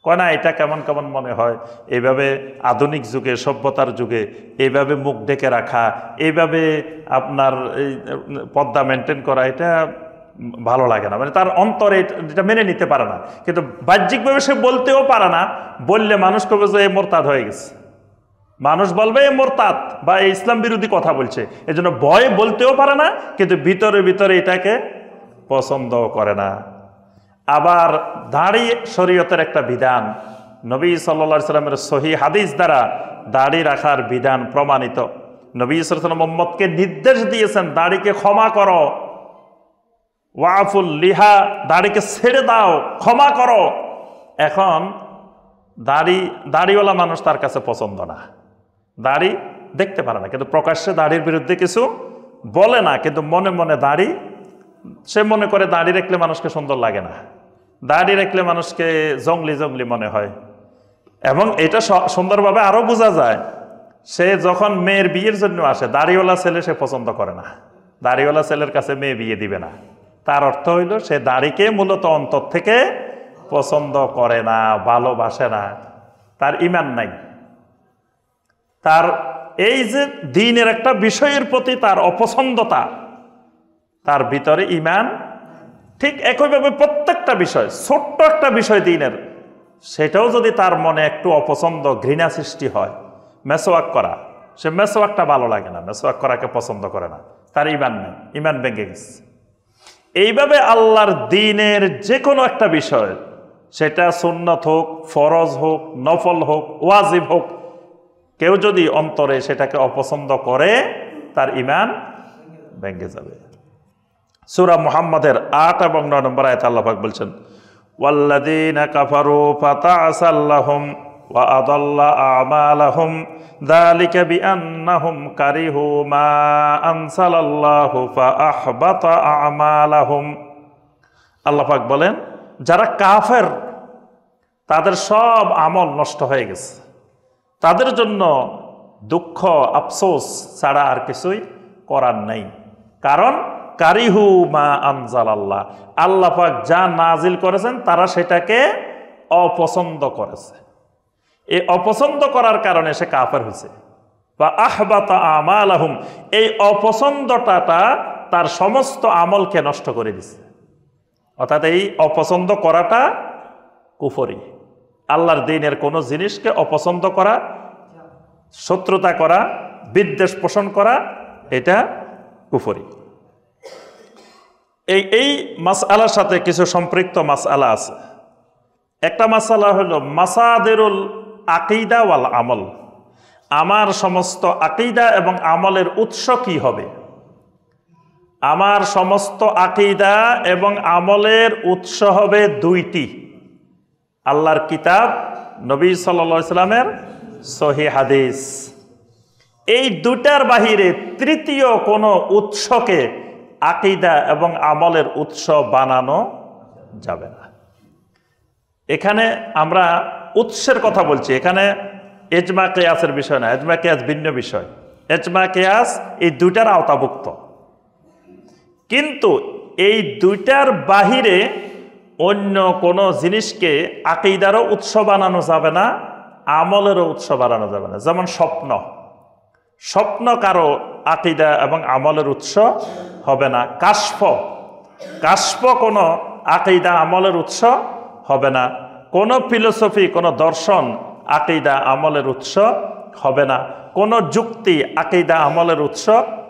কয় না এটা কেমন কেমন মনে হয়, এইভাবে আধুনিক যুগে, সভ্যতার যুগে এইভাবে মুখ ঢেকে রাখা, এইভাবে আপনার এই পর্দা মেনটেন করা, এটা ভালো লাগে না। মানে তার অন্তরে এটা মেনে নিতে পারে না, কিন্তু বাহ্যিকভাবে সে বলতেও পারে না। বললে মানুষ কবে যে এ মোরতাদ হয়ে গেছে, মানুষ বলবে এ মোরতাদ বা ইসলাম বিরোধী কথা বলছে। এই জন্য ভয় বলতেও পারে না, কিন্তু ভিতরে ভিতরে এটাকে পছন্দ করে না। আবার দাড়ি শরীয়তের একটা বিধান, নবী সাল্লাল্লাহু আলাইহি সাল্লামের সহিহ হাদিস দ্বারা দাড়ি রাখার বিধান প্রমাণিত। নবী সাল্লাল্লাহু আলাইহি ওয়াসাল্লাম উম্মতকে নির্দেশ দিয়েছেন দাড়িকে ক্ষমা করো, ওয়াফুল লিহা, দাড়িকে ছেড়ে দাও, ক্ষমা করো। এখন দাড়িওয়ালা মানুষ তার কাছে পছন্দ না, দাড়ি দেখতে পারে না, কিন্তু প্রকাশ্যে দাড়ির বিরুদ্ধে কিছু বলে না, কিন্তু মনে মনে দাড়ি, সে মনে করে দাড়ি রাখলে মানুষকে সুন্দর লাগে না, দাড়ি রাখলে মানুষকে জঙ্গলি জঙ্গলি মনে হয়। এবং এটা সুন্দরভাবে আরো বোঝা যায়, সে যখন মেয়ের বিয়ের জন্য আসে, দাড়িওয়ালা ছেলে সে পছন্দ করে না, দাড়িওয়ালা ছেলের কাছে মেয়ে বিয়ে দিবে না। তার অর্থ হইল সে দাড়িকে মূলত অন্তর থেকে পছন্দ করে না, ভালোবাসে না, তার ঈমান নাই। তার এই যে দ্বীনের একটা বিষয়ের প্রতি তার অপছন্দতা, তার ভিতরে ঈমান। ঠিক একইভাবে প্রত্যেকটা বিষয়, ছোট্ট একটা বিষয় দ্বীনের, সেটাও যদি তার মনে একটু অপছন্দ, ঘৃণা সৃষ্টি হয়, মেসওয়াক করা, সে মেসওয়াকটা ভালো লাগে না, মেসওয়াক করাকে পছন্দ করে না, তার ঈমান নেই, ঈমান ভেঙে গেছে। এইভাবে আল্লাহর দ্বীনের যে কোনো একটা বিষয়, সেটা সুন্নত হোক, ফরজ হোক, নফল হোক, ওয়াজিব হোক, কেউ যদি অন্তরে সেটাকে অপছন্দ করে, তার ঈমান ভেঙে যাবে। সূরা মুহাম্মাদের 8 এবং 9 নম্বর আয়াতে আল্লাহ পাক বলছেন, ওয়াল্লাযীনা কাফারু ফাতা'সাল লাহুম ওয়া আদাল্লা আমালাহুম যালিকা বিআন্নাহুম কারিহু মা আনসালাল্লাহু ফাআহবাতা আমালাহুম। আল্লাহ পাক বলেন, যারা কাফের তাদের সব আমল নষ্ট হয়ে গেছে, তাদের জন্য দুঃখ আফসোস ছাড়া আর কিছুই করার নেই। কারণ কারিহু মা আনজালাল্লাহ, আল্লাহ পাক যা নাজিল করেছেন তারা সেটাকে অপছন্দ করেছে। এই অপছন্দ করার কারণে সে কাফের হয়েছে। বা আহবাতা আমালাহুম, এই অপছন্দটা তার সমস্ত আমলকে নষ্ট করে দিছে। অর্থাৎ এই অপছন্দ করাটা কুফরি। আল্লাহর দ্বীনের কোনো জিনিসকে অপছন্দ করা, শত্রুতা করা, বিদ্বেষ পোষণ করা, এটা কুফরি। এই মাসআলার সাথে কিছু সম্পৃক্ত মাসআলা আছে। একটা মাসআলা হলো মাসাদিরুল আকীদা ওয়াল আমল, আমার সমস্ত আকীদা এবং আমলের উৎস কি হবে। আমার সমস্ত আকীদা এবং আমলের উৎস হবে দুইটি, আল্লাহর কিতাব, নবী সাল্লাল্লাহু আলাইহি সাল্লামের সহিহ হাদিস। এই দুটার বাহিরে তৃতীয় কোনো উৎসকে আকীদা এবং আমলের উৎস বানানো যাবে না। এখানে আমরা উৎসের কথা বলছি, এখানে ইজমা কিয়াসের বিষয় না, ইজমা কিয়াস ভিন্ন বিষয়। ইজমা কিয়াস এই দুইটার আওতাভুক্ত, কিন্তু এই দুইটার বাহিরে অন্য কোনো জিনিসকে আকীদারও উৎস বানানো যাবে না, আমলেরও উৎস বানানো যাবে না। যেমন স্বপ্ন কারো আকীদা এবং আমলের উৎস হবে না। কাশফ কোনো আকীদা আমলের উৎস হবে না। কোনো ফিলোসফি, কোনো দর্শন আকীদা আমলের উৎস হবে না। কোনো যুক্তি আকীদা আমলের উৎস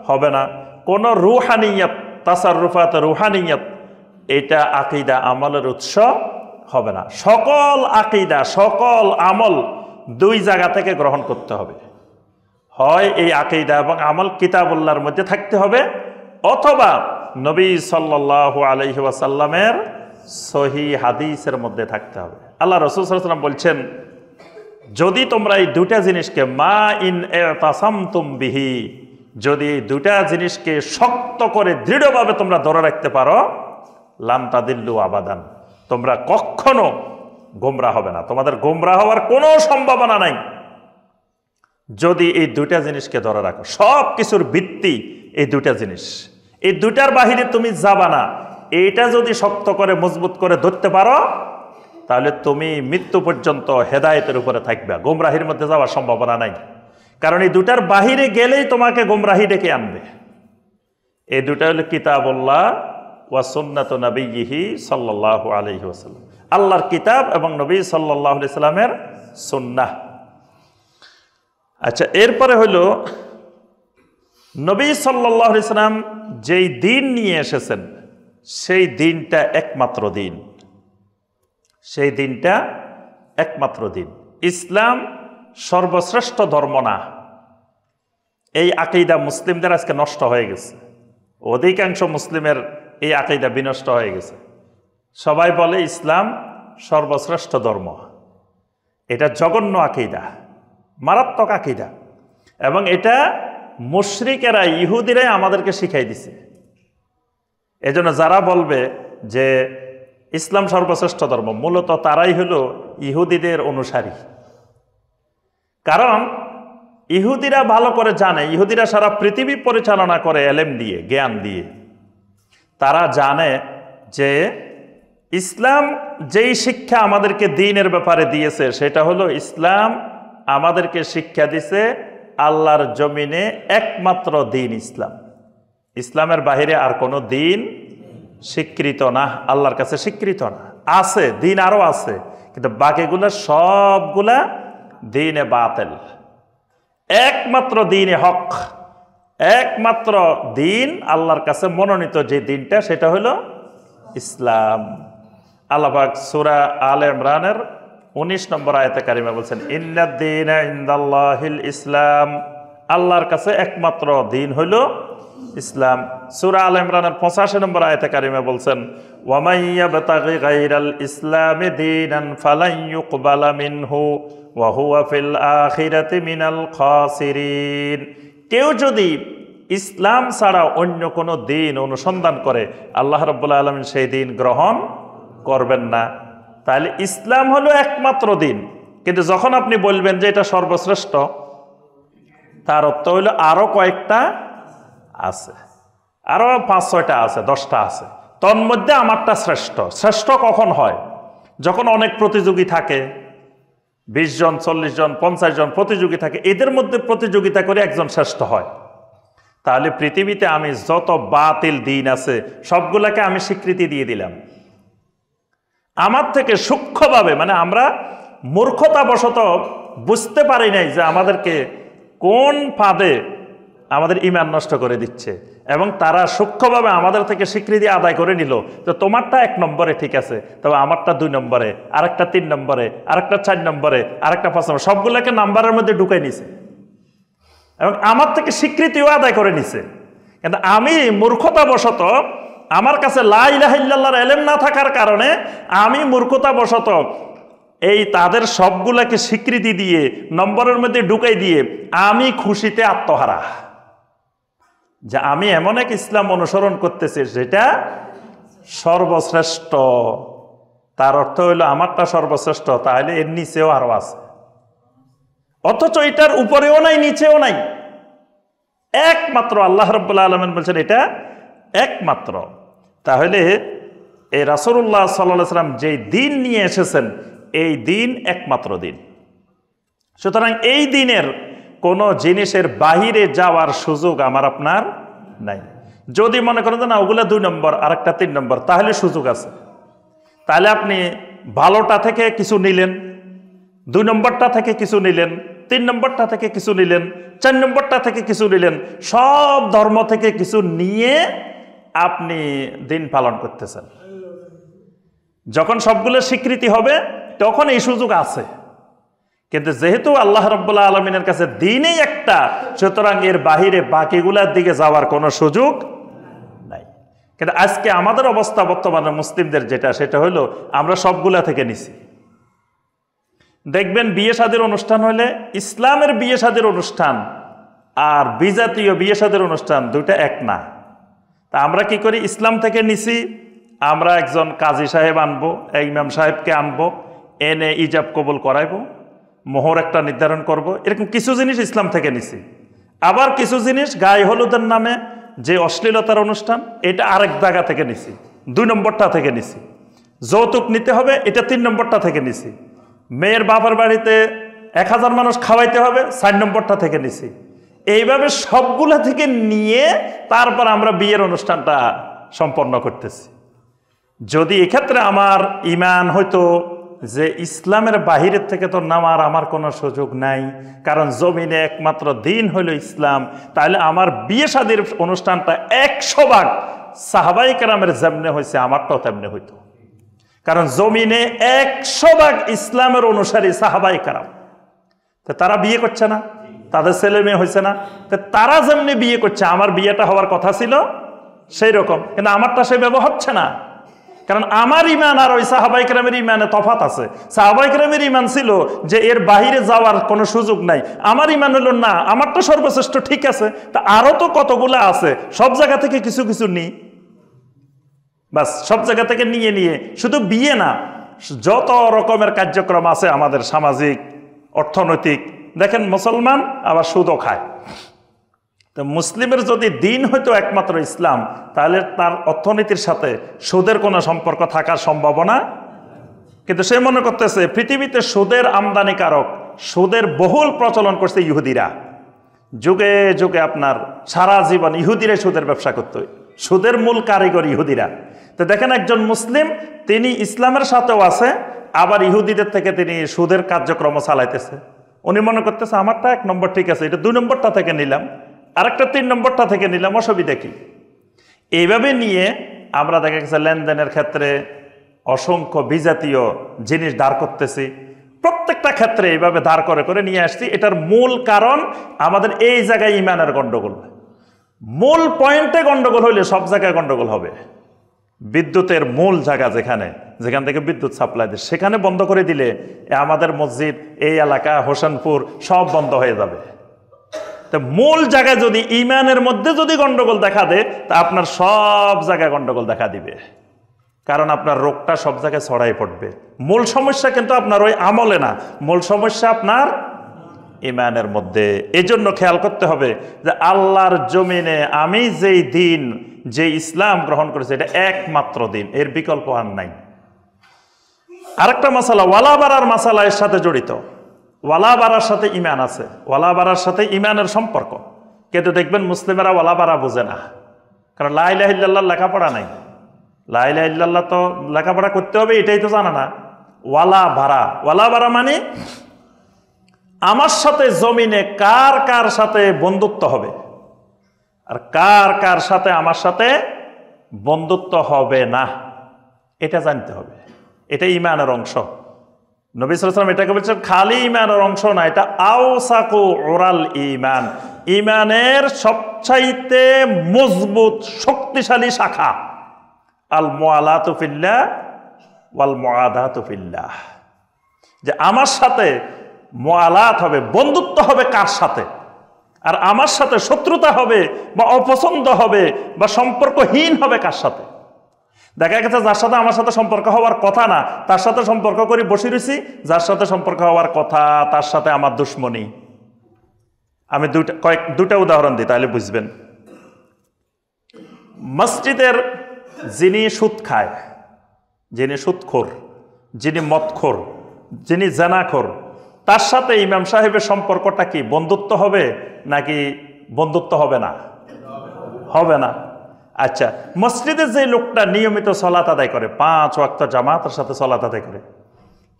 হবে না। কোনো রুহানিয়ত, তাসাররুফাত রুহানিয়ত, এটা আকীদা আমলের উৎস হবে না। সকল আকীদা, সকল আমল দুই জায়গা থেকে গ্রহণ করতে হবে। হয় এই আকীদা এবং আমল কিতাবুল্লাহর মধ্যে থাকতে হবে, অথবা নবী সাল্লাল্লাহু আলাইহি ওয়াসাল্লামের সহিহ হাদিসের মধ্যে থাকতে হবে। আল্লাহ রাসূল সাল্লাল্লাহু আলাইহি ওয়াসাল্লাম বলছেন, যদি তোমরা এই দুটা জিনিসকে মা ইন ইতাসামতুম বিহি, যদি দুটা জিনিসকে শক্ত করে দৃঢ়ভাবে তোমরা ধরে রাখতে পারো, লান তাদিল্লু আবাদান, তোমরা কখনো গোমরাহ হবে না, তোমাদের গোমরাহ হওয়ার কোনো সম্ভাবনা নাই যদি এই দুইটা জিনিসকে ধরে রাখো। সব কিছুর ভিত্তি এই দুইটা জিনিস, এই দুইটার বাহিরে তুমি যাবা না। এইটা যদি শক্ত করে মজবুত করে ধরতে পারো, তাহলে তুমি মৃত্যু পর্যন্ত হেদায়েতের উপরে থাকবে, গোমরাহির মধ্যে যাওয়ার সম্ভাবনা নাই। কারণ এই দুটার বাহিরে গেলেই তোমাকে গোমরাহি ডেকে আনবে। এই দুটা হলো কিতাবুল্লাহ ওয়া সুন্নাতু নবিয়্যিহি সাল্লাল্লাহু আলাইহি ওয়াসাল্লাম, আল্লাহর কিতাব এবং নবী সাল্লাল্লাহু আলাইহি সাল্লামের সুন্নাহ। আচ্ছা, এরপরে হলো নবী সাল্লাল্লাহু আলাইহি সাল্লাম যেই দ্বীন নিয়ে এসেছেন, সেই দিনটা একমাত্র দিন, সেই দিনটা একমাত্র দিন। ইসলাম সর্বশ্রেষ্ঠ ধর্ম না, এই আকীদা মুসলিমদের আজকে নষ্ট হয়ে গেছে। অধিকাংশ মুসলিমের এই আকীদা বিনষ্ট হয়ে গেছে। সবাই বলে ইসলাম সর্বশ্রেষ্ঠ ধর্ম। এটা জঘন্য আকীদা, মারাত্মক আকীদা, এবং এটা মুশরিকেরা, ইহুদিরাই আমাদেরকে শিখাই দিছে। এজন্য যারা বলবে যে ইসলাম সর্বশ্রেষ্ঠ ধর্ম, মূলত তারাই হলো ইহুদিদের অনুসারী। কারণ ইহুদিরা ভালো করে জানে, ইহুদিরা সারা পৃথিবী পরিচালনা করে এলেম দিয়ে, জ্ঞান দিয়ে। তারা জানে যে ইসলাম যেই শিক্ষা আমাদেরকে দ্বীনের ব্যাপারে দিয়েছে, সেটা হলো ইসলাম আমাদেরকে শিক্ষা দিছে আল্লাহর জমিনে একমাত্র দ্বীন ইসলাম। ইসলামের বাহিরে আর কোনো দ্বীন স্বীকৃত না, আল্লাহর কাছে স্বীকৃত না। আছে দ্বীন, আরও আছে, কিন্তু বাকিগুলা সবগুলা দ্বীনে বাতিল। একমাত্র দ্বীনে হক, একমাত্র দ্বীন আল্লাহর কাছে মনোনীত যে দ্বীনটা, সেটা হলো ইসলাম। আল্লাহ পাক সূরা আলে ইমরানের 19 নম্বর আয়াতে কারিমা বলছেন, ইন্নাদ-দীনা ইনদাল্লাহিল ইসলাম, আল্লাহর কাছে একমাত্র দ্বীন হলো ইসলাম। সূরা আলে ইমরানের 85 নম্বর আয়াতে কারিমা বলছেন, ওয়া মান ইয়াবতাগি গায়রাল ইসলামি দীনান ফালান ইউকবালা মিনহু ওয়া হুয়া ফিল আখিরাতি মিনাল খাসিরিন। কেউ যদি ইসলাম ছাড়া অন্য কোনো দ্বীন অনুসন্ধান করে, আল্লাহ রাব্বুল আলামিন সেই দ্বীন গ্রহণ করবেন না। তাহলে ইসলাম হলো একমাত্র দ্বীন। কিন্তু যখন আপনি বলবেন যে এটা সর্বশ্রেষ্ঠ, তার অর্থ হইল আরো কয়েকটা আছে, আরো 5-6টা আছে, 10টা আছে, তন্মধ্যে আমারটা শ্রেষ্ঠ। শ্রেষ্ঠ কখন হয়? যখন অনেক প্রতিযোগী থাকে, 20 জন, 40 জন, 50 জন প্রতিযোগী থাকে, এদের মধ্যে প্রতিযোগিতা করে একজন শ্রেষ্ঠ হয়। তাহলে পৃথিবীতে আমি যত বাতিল দ্বীন আছে সবগুলাকে আমি স্বীকৃতি দিয়ে দিলাম। আমার থেকে সূক্ষ্মভাবে, মানে আমরা মূর্খতাবশত বুঝতে পারি নাই যে আমাদেরকে কোন ফাঁদে আমাদের ঈমান নষ্ট করে দিচ্ছে, এবং তারা সূক্ষ্মভাবে আমাদের থেকে স্বীকৃতি আদায় করে নিল। তো তোমারটা 1 নম্বরে ঠিক আছে, তবে আমারটা 2 নম্বরে, আরেকটা 3 নম্বরে, আরেকটা 4 নম্বরে, আরেকটা 5 নম্বরে, সবগুলোকে নাম্বারের মধ্যে ঢুকাই নিছে এবং আমার থেকে স্বীকৃতিও আদায় করে নিছে। কিন্তু আমি মূর্খতাবশত, আমার কাছে লা ইলাহা ইল্লাল্লাহর ইলম না থাকার কারণে আমি মূর্খতাবশত এই তাদের সবগুলাকে স্বীকৃতি দিয়ে নম্বরের মধ্যে ঢুকাই দিয়ে আমি খুশিতে আত্মহারা, যে আমি এমন এক ইসলাম অনুসরণ করতেছি যেটা সর্বশ্রেষ্ঠ। তার অর্থ হইল আমারটা সর্বশ্রেষ্ঠ, তাহলে এর নিচেও আরো আছে, অথচ এটার উপরেও নাই, নিচেও নাই, একমাত্র আল্লাহ রাব্বুল আলামিন বলছেন এটা একমাত্র। তাহলে এই রাসূলুল্লাহ সাল্লাল্লাহু আলাইহি ওয়াসাল্লাম যেই দ্বীন নিয়ে এসেছেন, এই দ্বীন একমাত্র দ্বীন। সুতরাং এই দ্বীনের কোনো জিনিসের বাহিরে যাওয়ার সুযোগ আমার আপনার নাই। যদি মনে করেন না ওগুলা 2 নম্বর, আরেকটা 3 নম্বর, তাহলে সুযোগ আছে। তাহলে আপনি ভালোটা থেকে কিছু নিলেন, 2 নম্বরটা থেকে কিছু নিলেন, 3 নম্বরটা থেকে কিছু নিলেন, 4 নম্বরটা থেকে কিছু নিলেন, সব ধর্ম থেকে কিছু নিয়ে আপনি দিন পালন করতেছেন। যখন সবগুলো স্বীকৃতি হবে তখন এই সুযোগ আছে। কিন্তু যেহেতু আল্লাহ রাব্বুল আলামিনের কাছে দ্বীনই একটা, সুতরাং এর বাহিরে বাকিগুলার দিকে যাওয়ার কোনো সুযোগ নাই। কিন্তু আজকে আমাদের অবস্থা বর্তমানে মুসলিমদের যেটা, সেটা হলো আমরা সবগুলা থেকে নিছি। দেখবেন বিয়ে শাদীর অনুষ্ঠান হলে ইসলামের বিয়ে শাদীর অনুষ্ঠান আর বিজাতীয় বিয়ে শাদীর অনুষ্ঠান দুইটা এক না। তা আমরা কি করি? ইসলাম থেকে নিছি, আমরা একজন কাজী সাহেব আনবো, ইমাম সাহেবকে আনবো, এনে ইজাব কবুল করাইবো, মোহর একটা নির্ধারণ করব, এরকম কিছু জিনিস ইসলাম থেকে নিছি। আবার কিছু জিনিস গায়ে হলুদের নামে যে অশ্লীলতার অনুষ্ঠান, এটা আরেক জায়গা থেকে নিছি, 2 নম্বরটা থেকে নিছি। যৌতুক নিতে হবে, এটা 3 নম্বরটা থেকে নিছি। মেয়ের বাবার বাড়িতে 1000 মানুষ খাওয়াইতে হবে, 4 নম্বরটা থেকে নিছি। এইভাবে সবগুলা থেকে নিয়ে তারপর আমরা বিয়ের অনুষ্ঠানটা সম্পন্ন করতেছি। যদি এক্ষেত্রে আমার ঈমান হয়তো যে ইসলামের বাহিরের থেকে তো নামার আমার কোনো সুযোগ নাই, কারণ জমিনে একমাত্র দ্বীন হলো ইসলাম, তাহলে আমার বিয়ে শাদীর অনুষ্ঠানটা 100 ভাগ সাহাবাই কেরামের যেমনে হয়েছে আমারটাও তেমনি হইতো। কারণ জমিনে 100% ইসলামের অনুসারী সাহাবাই কেরাম, তারা বিয়ে করছে না, তাদের ছেলে মেয়ে হয়েছে না, তারা যেমনি বিয়ে করছে আমার বিয়েটা হওয়ার কথা ছিল সেই রকম, কিন্তু আমারটা সেভাবে হচ্ছে না। কারণ আমার ইমান আর ওই সাহাবাই কেরামের ইমানে তফাৎ আছে। সাহাবাই কেরামের ইমান ছিল যে এর বাহিরে যাওয়ার কোনো সুযোগ নাই, আমার ইমান হলো না আমারটা সর্বশ্রেষ্ঠ, ঠিক আছে, তা আরো তো কতগুলো আছে, সব জায়গা থেকে কিছু কিছু নিই, বাস সব জায়গা থেকে নিয়ে নিয়ে শুধু বিয়ে না, যত রকমের কার্যক্রম আছে আমাদের সামাজিক অর্থনৈতিক, দেখেন মুসলমান আবার সুদও খায়। তো মুসলিমের যদি দিন হয়তো একমাত্র ইসলাম, তাহলে তার অর্থনীতির সাথে সুদের কোনো সম্পর্ক থাকার সম্ভাবনা, কিন্তু সে মনে করতেছে পৃথিবীতে সুদের আমদানিকারক, সুদের বহুল প্রচলন করছে ইহুদিরা। যুগে যুগে আপনার সারা জীবন ইহুদিরাই সুদের ব্যবসা করতো, সুদের মূল কারিগর ইহুদিরা। তো দেখেন একজন মুসলিম তিনি ইসলামের সাথেও আছে, আবার ইহুদিদের থেকে তিনি সুদের কার্যক্রম চালাইতেছে। উনি মনে করতেছে আমারটা 1 নম্বর ঠিক আছে, এটা 2 নম্বরটা থেকে নিলাম, আরেকটা 3 নম্বরটা থেকে নিলাম, অসুবিধা কি? এইভাবে নিয়ে আমরা দেখা গেছে লেনদেনের ক্ষেত্রে অসংখ্য বিজাতীয় জিনিস দাঁড় করতেছি, প্রত্যেকটা ক্ষেত্রে এইভাবে দাঁড় করে করে নিয়ে আসছি। এটার মূল কারণ আমাদের এই জায়গায় ইমানের গন্ডগোল। মূল পয়েন্টে গন্ডগোল হইলে সব জায়গায় গন্ডগোল হবে। বিদ্যুতের মূল জায়গা যেখান থেকে বিদ্যুৎ সাপ্লাই দেয়, সেখানে বন্ধ করে দিলে আমাদের মসজিদ, এই এলাকা, হোসেনপুর সব বন্ধ হয়ে যাবে। তো মূল জায়গায় যদি ইমানের মধ্যে যদি গন্ডগোল দেখা দেয়, তা আপনার সব জায়গায় গন্ডগোল দেখা দিবে, কারণ আপনার রোগটা সব জায়গায় ছড়াই পড়বে। মূল সমস্যা কিন্তু আপনার ওই আমলে না, মূল সমস্যা আপনার ইমানের মধ্যে। এই জন্য খেয়াল করতে হবে যে আল্লাহর জমিনে আমি যেই দিন, যে ইসলাম গ্রহণ করেছে, এটা একমাত্র দিন, এর বিকল্প আর নাই। আরেকটা মাসালা ওয়ালা বারার মাসালা এর সাথে জড়িত। ওয়ালা বারার সাথে ইমান আছে, ওয়ালা বারার সাথে ইমানের সম্পর্ক। কিন্তু দেখবেন মুসলিমেরা ওয়ালা বারা বোঝে না, কারণ লা ইলাহা ইল্লাল্লাহ লেখাপড়া নাই। লা ইলাহা ইল্লাল্লাহ তো লেখাপড়া করতে হবে, এটাই তো জানা না। ওয়ালা বারা মানে আমার সাথে জমিনে কার কার সাথে বন্ধুত্ব হবে আর কার কার সাথে আমার সাথে বন্ধুত্ব হবে না, এটা জানতে হবে। এটা ইমানের অংশ। নবী সাল্লাল্লাহু আলাইহি ওয়াসাল্লাম এটাকে বলছেন খালি ইমানের অংশ না, এটা আওসাকু উরাল ইমান, ইমানের সবচাইতে মজবুত শক্তিশালী শাখা। আল মুআলাতু ফিল্লাহ ওয়াল মুআদাতু ফিল্লাহ, যে আমার সাথে মুআলাত হবে, বন্ধুত্ব হবে কার সাথে, আর আমার সাথে শত্রুতা হবে বা অপছন্দ হবে বা সম্পর্কহীন হবে কার সাথে। দেখা গেছে যার সাথে আমার সাথে সম্পর্ক হওয়ার কথা না, তার সাথে সম্পর্ক করে বসে রয়েছি, যার সাথে সম্পর্ক হওয়ার কথা তার সাথে আমার দুশ্মনী। আমি দুটা উদাহরণ দিই তাহলে বুঝবেন। মসজিদের যিনি সুদ খায়, যিনি সুদখোর, যিনি মদখোর, যিনি জেনাখোর, তার সাথে ইমাম সাহেবের সম্পর্কটা কি বন্ধুত্ব হবে নাকি বন্ধুত্ব হবে না? হবে না। আচ্ছা, মসজিদে যে লোকটা নিয়মিত সালাত আদায় করে, 5 ওয়াক্ত জামাতের সাথে সালাত আদায় করে,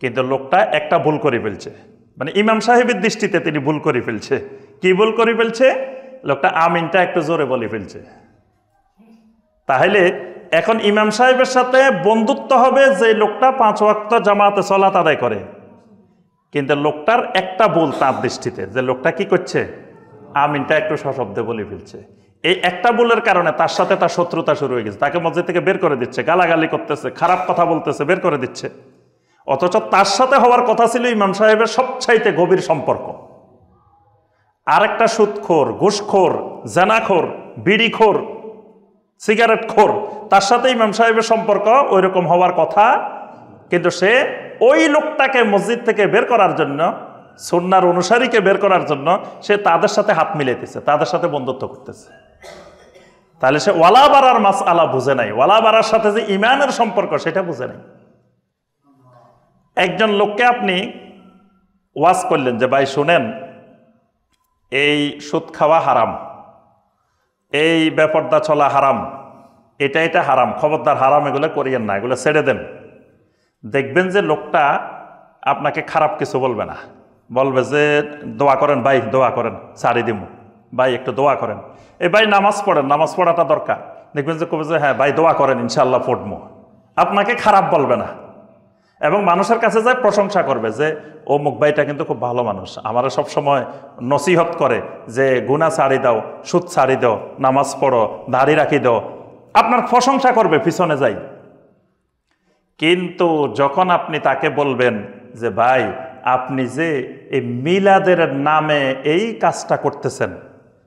কিন্তু লোকটা একটা ভুল করে ফেলছে, মানে ইমাম সাহেবের দৃষ্টিতে তিনি ভুল করে ফেলছে। কি ভুল করে ফেলছে? লোকটা আমিনটা একটু জোরে বলে ফেলছে। তাহলে এখন ইমাম সাহেবের সাথে বন্ধুত্ব হবে যে লোকটা 5 ওয়াক্ত জামাতে সালাত আদায় করে, কিন্তু লোকটার একটা ভুল তার দৃষ্টিতে, যে লোকটা কি করছে? আমিনটা একটু সশব্দে বলে ফেলছে। এই একটা ভুলের কারণে তার সাথে তার শত্রুতা শুরু হয়ে গেছে, তাকে মসজিদ থেকে বের করে দিচ্ছে, গালাগালি করতেছে, খারাপ কথা বলতেছে, বের করে দিচ্ছে। অথচ তার সাথে হওয়ার কথা ছিল ইমাম সাহেবের সবচাইতে গভীর সম্পর্ক। আরেকটা সুদখোর, ঘুষখোর, জেনাখোর, বিড়িখোর, সিগারেটখোর, তার সাথে ইমাম সাহেবের সম্পর্ক ওই রকম হওয়ার কথা, কিন্তু সে ওই লোকটাকে মসজিদ থেকে বের করার জন্য, সুন্নাহর অনুসারীকে বের করার জন্য সে তাদের সাথে হাত মিলাইতেছে, তাদের সাথে বন্ধুত্ব করতেছে। তাহলে সে ওয়ালা বারার মাসআলা বুঝে নাই, ওয়ালা বারার সাথে যে ইমানের সম্পর্ক সেটা বুঝে নাই। একজন লোককে আপনি ওয়াজ করলেন যে ভাই শুনেন, এই সুদ খাওয়া হারাম, এই বেপরদা চলা হারাম, এটা হারাম, খবরদার হারাম, এগুলো করিয়েন না, এগুলো ছেড়ে দেন। দেখবেন যে লোকটা আপনাকে খারাপ কিছু বলবে না, বলবে যে দোয়া করেন ভাই, দোয়া করেন, ছাড়ি দিব ভাই, একটু দোয়া করেন, এই ভাই নামাজ পড়েন, নামাজ পড়াটা দরকার, দেখবেন যে কবে যে হ্যাঁ ভাই দোয়া করেন ইনশাআল্লাহ পড়বো, আপনাকে খারাপ বলবে না এবং মানুষের কাছে যায় প্রশংসা করবে যে ও মুখ ভাইটা কিন্তু খুব ভালো মানুষ, আমারা সবসময় নসিহত করে যে গুনাহ ছাড়ি দাও, সুদ ছাড়ি দাও, নামাজ পড়ো, দাড়ি রাখি দাও, আপনার প্রশংসা করবে পিছনে যাই। কিন্তু যখন আপনি তাকে বলবেন যে ভাই আপনি যে এই মিলাদের নামে এই কাজটা করতেছেন,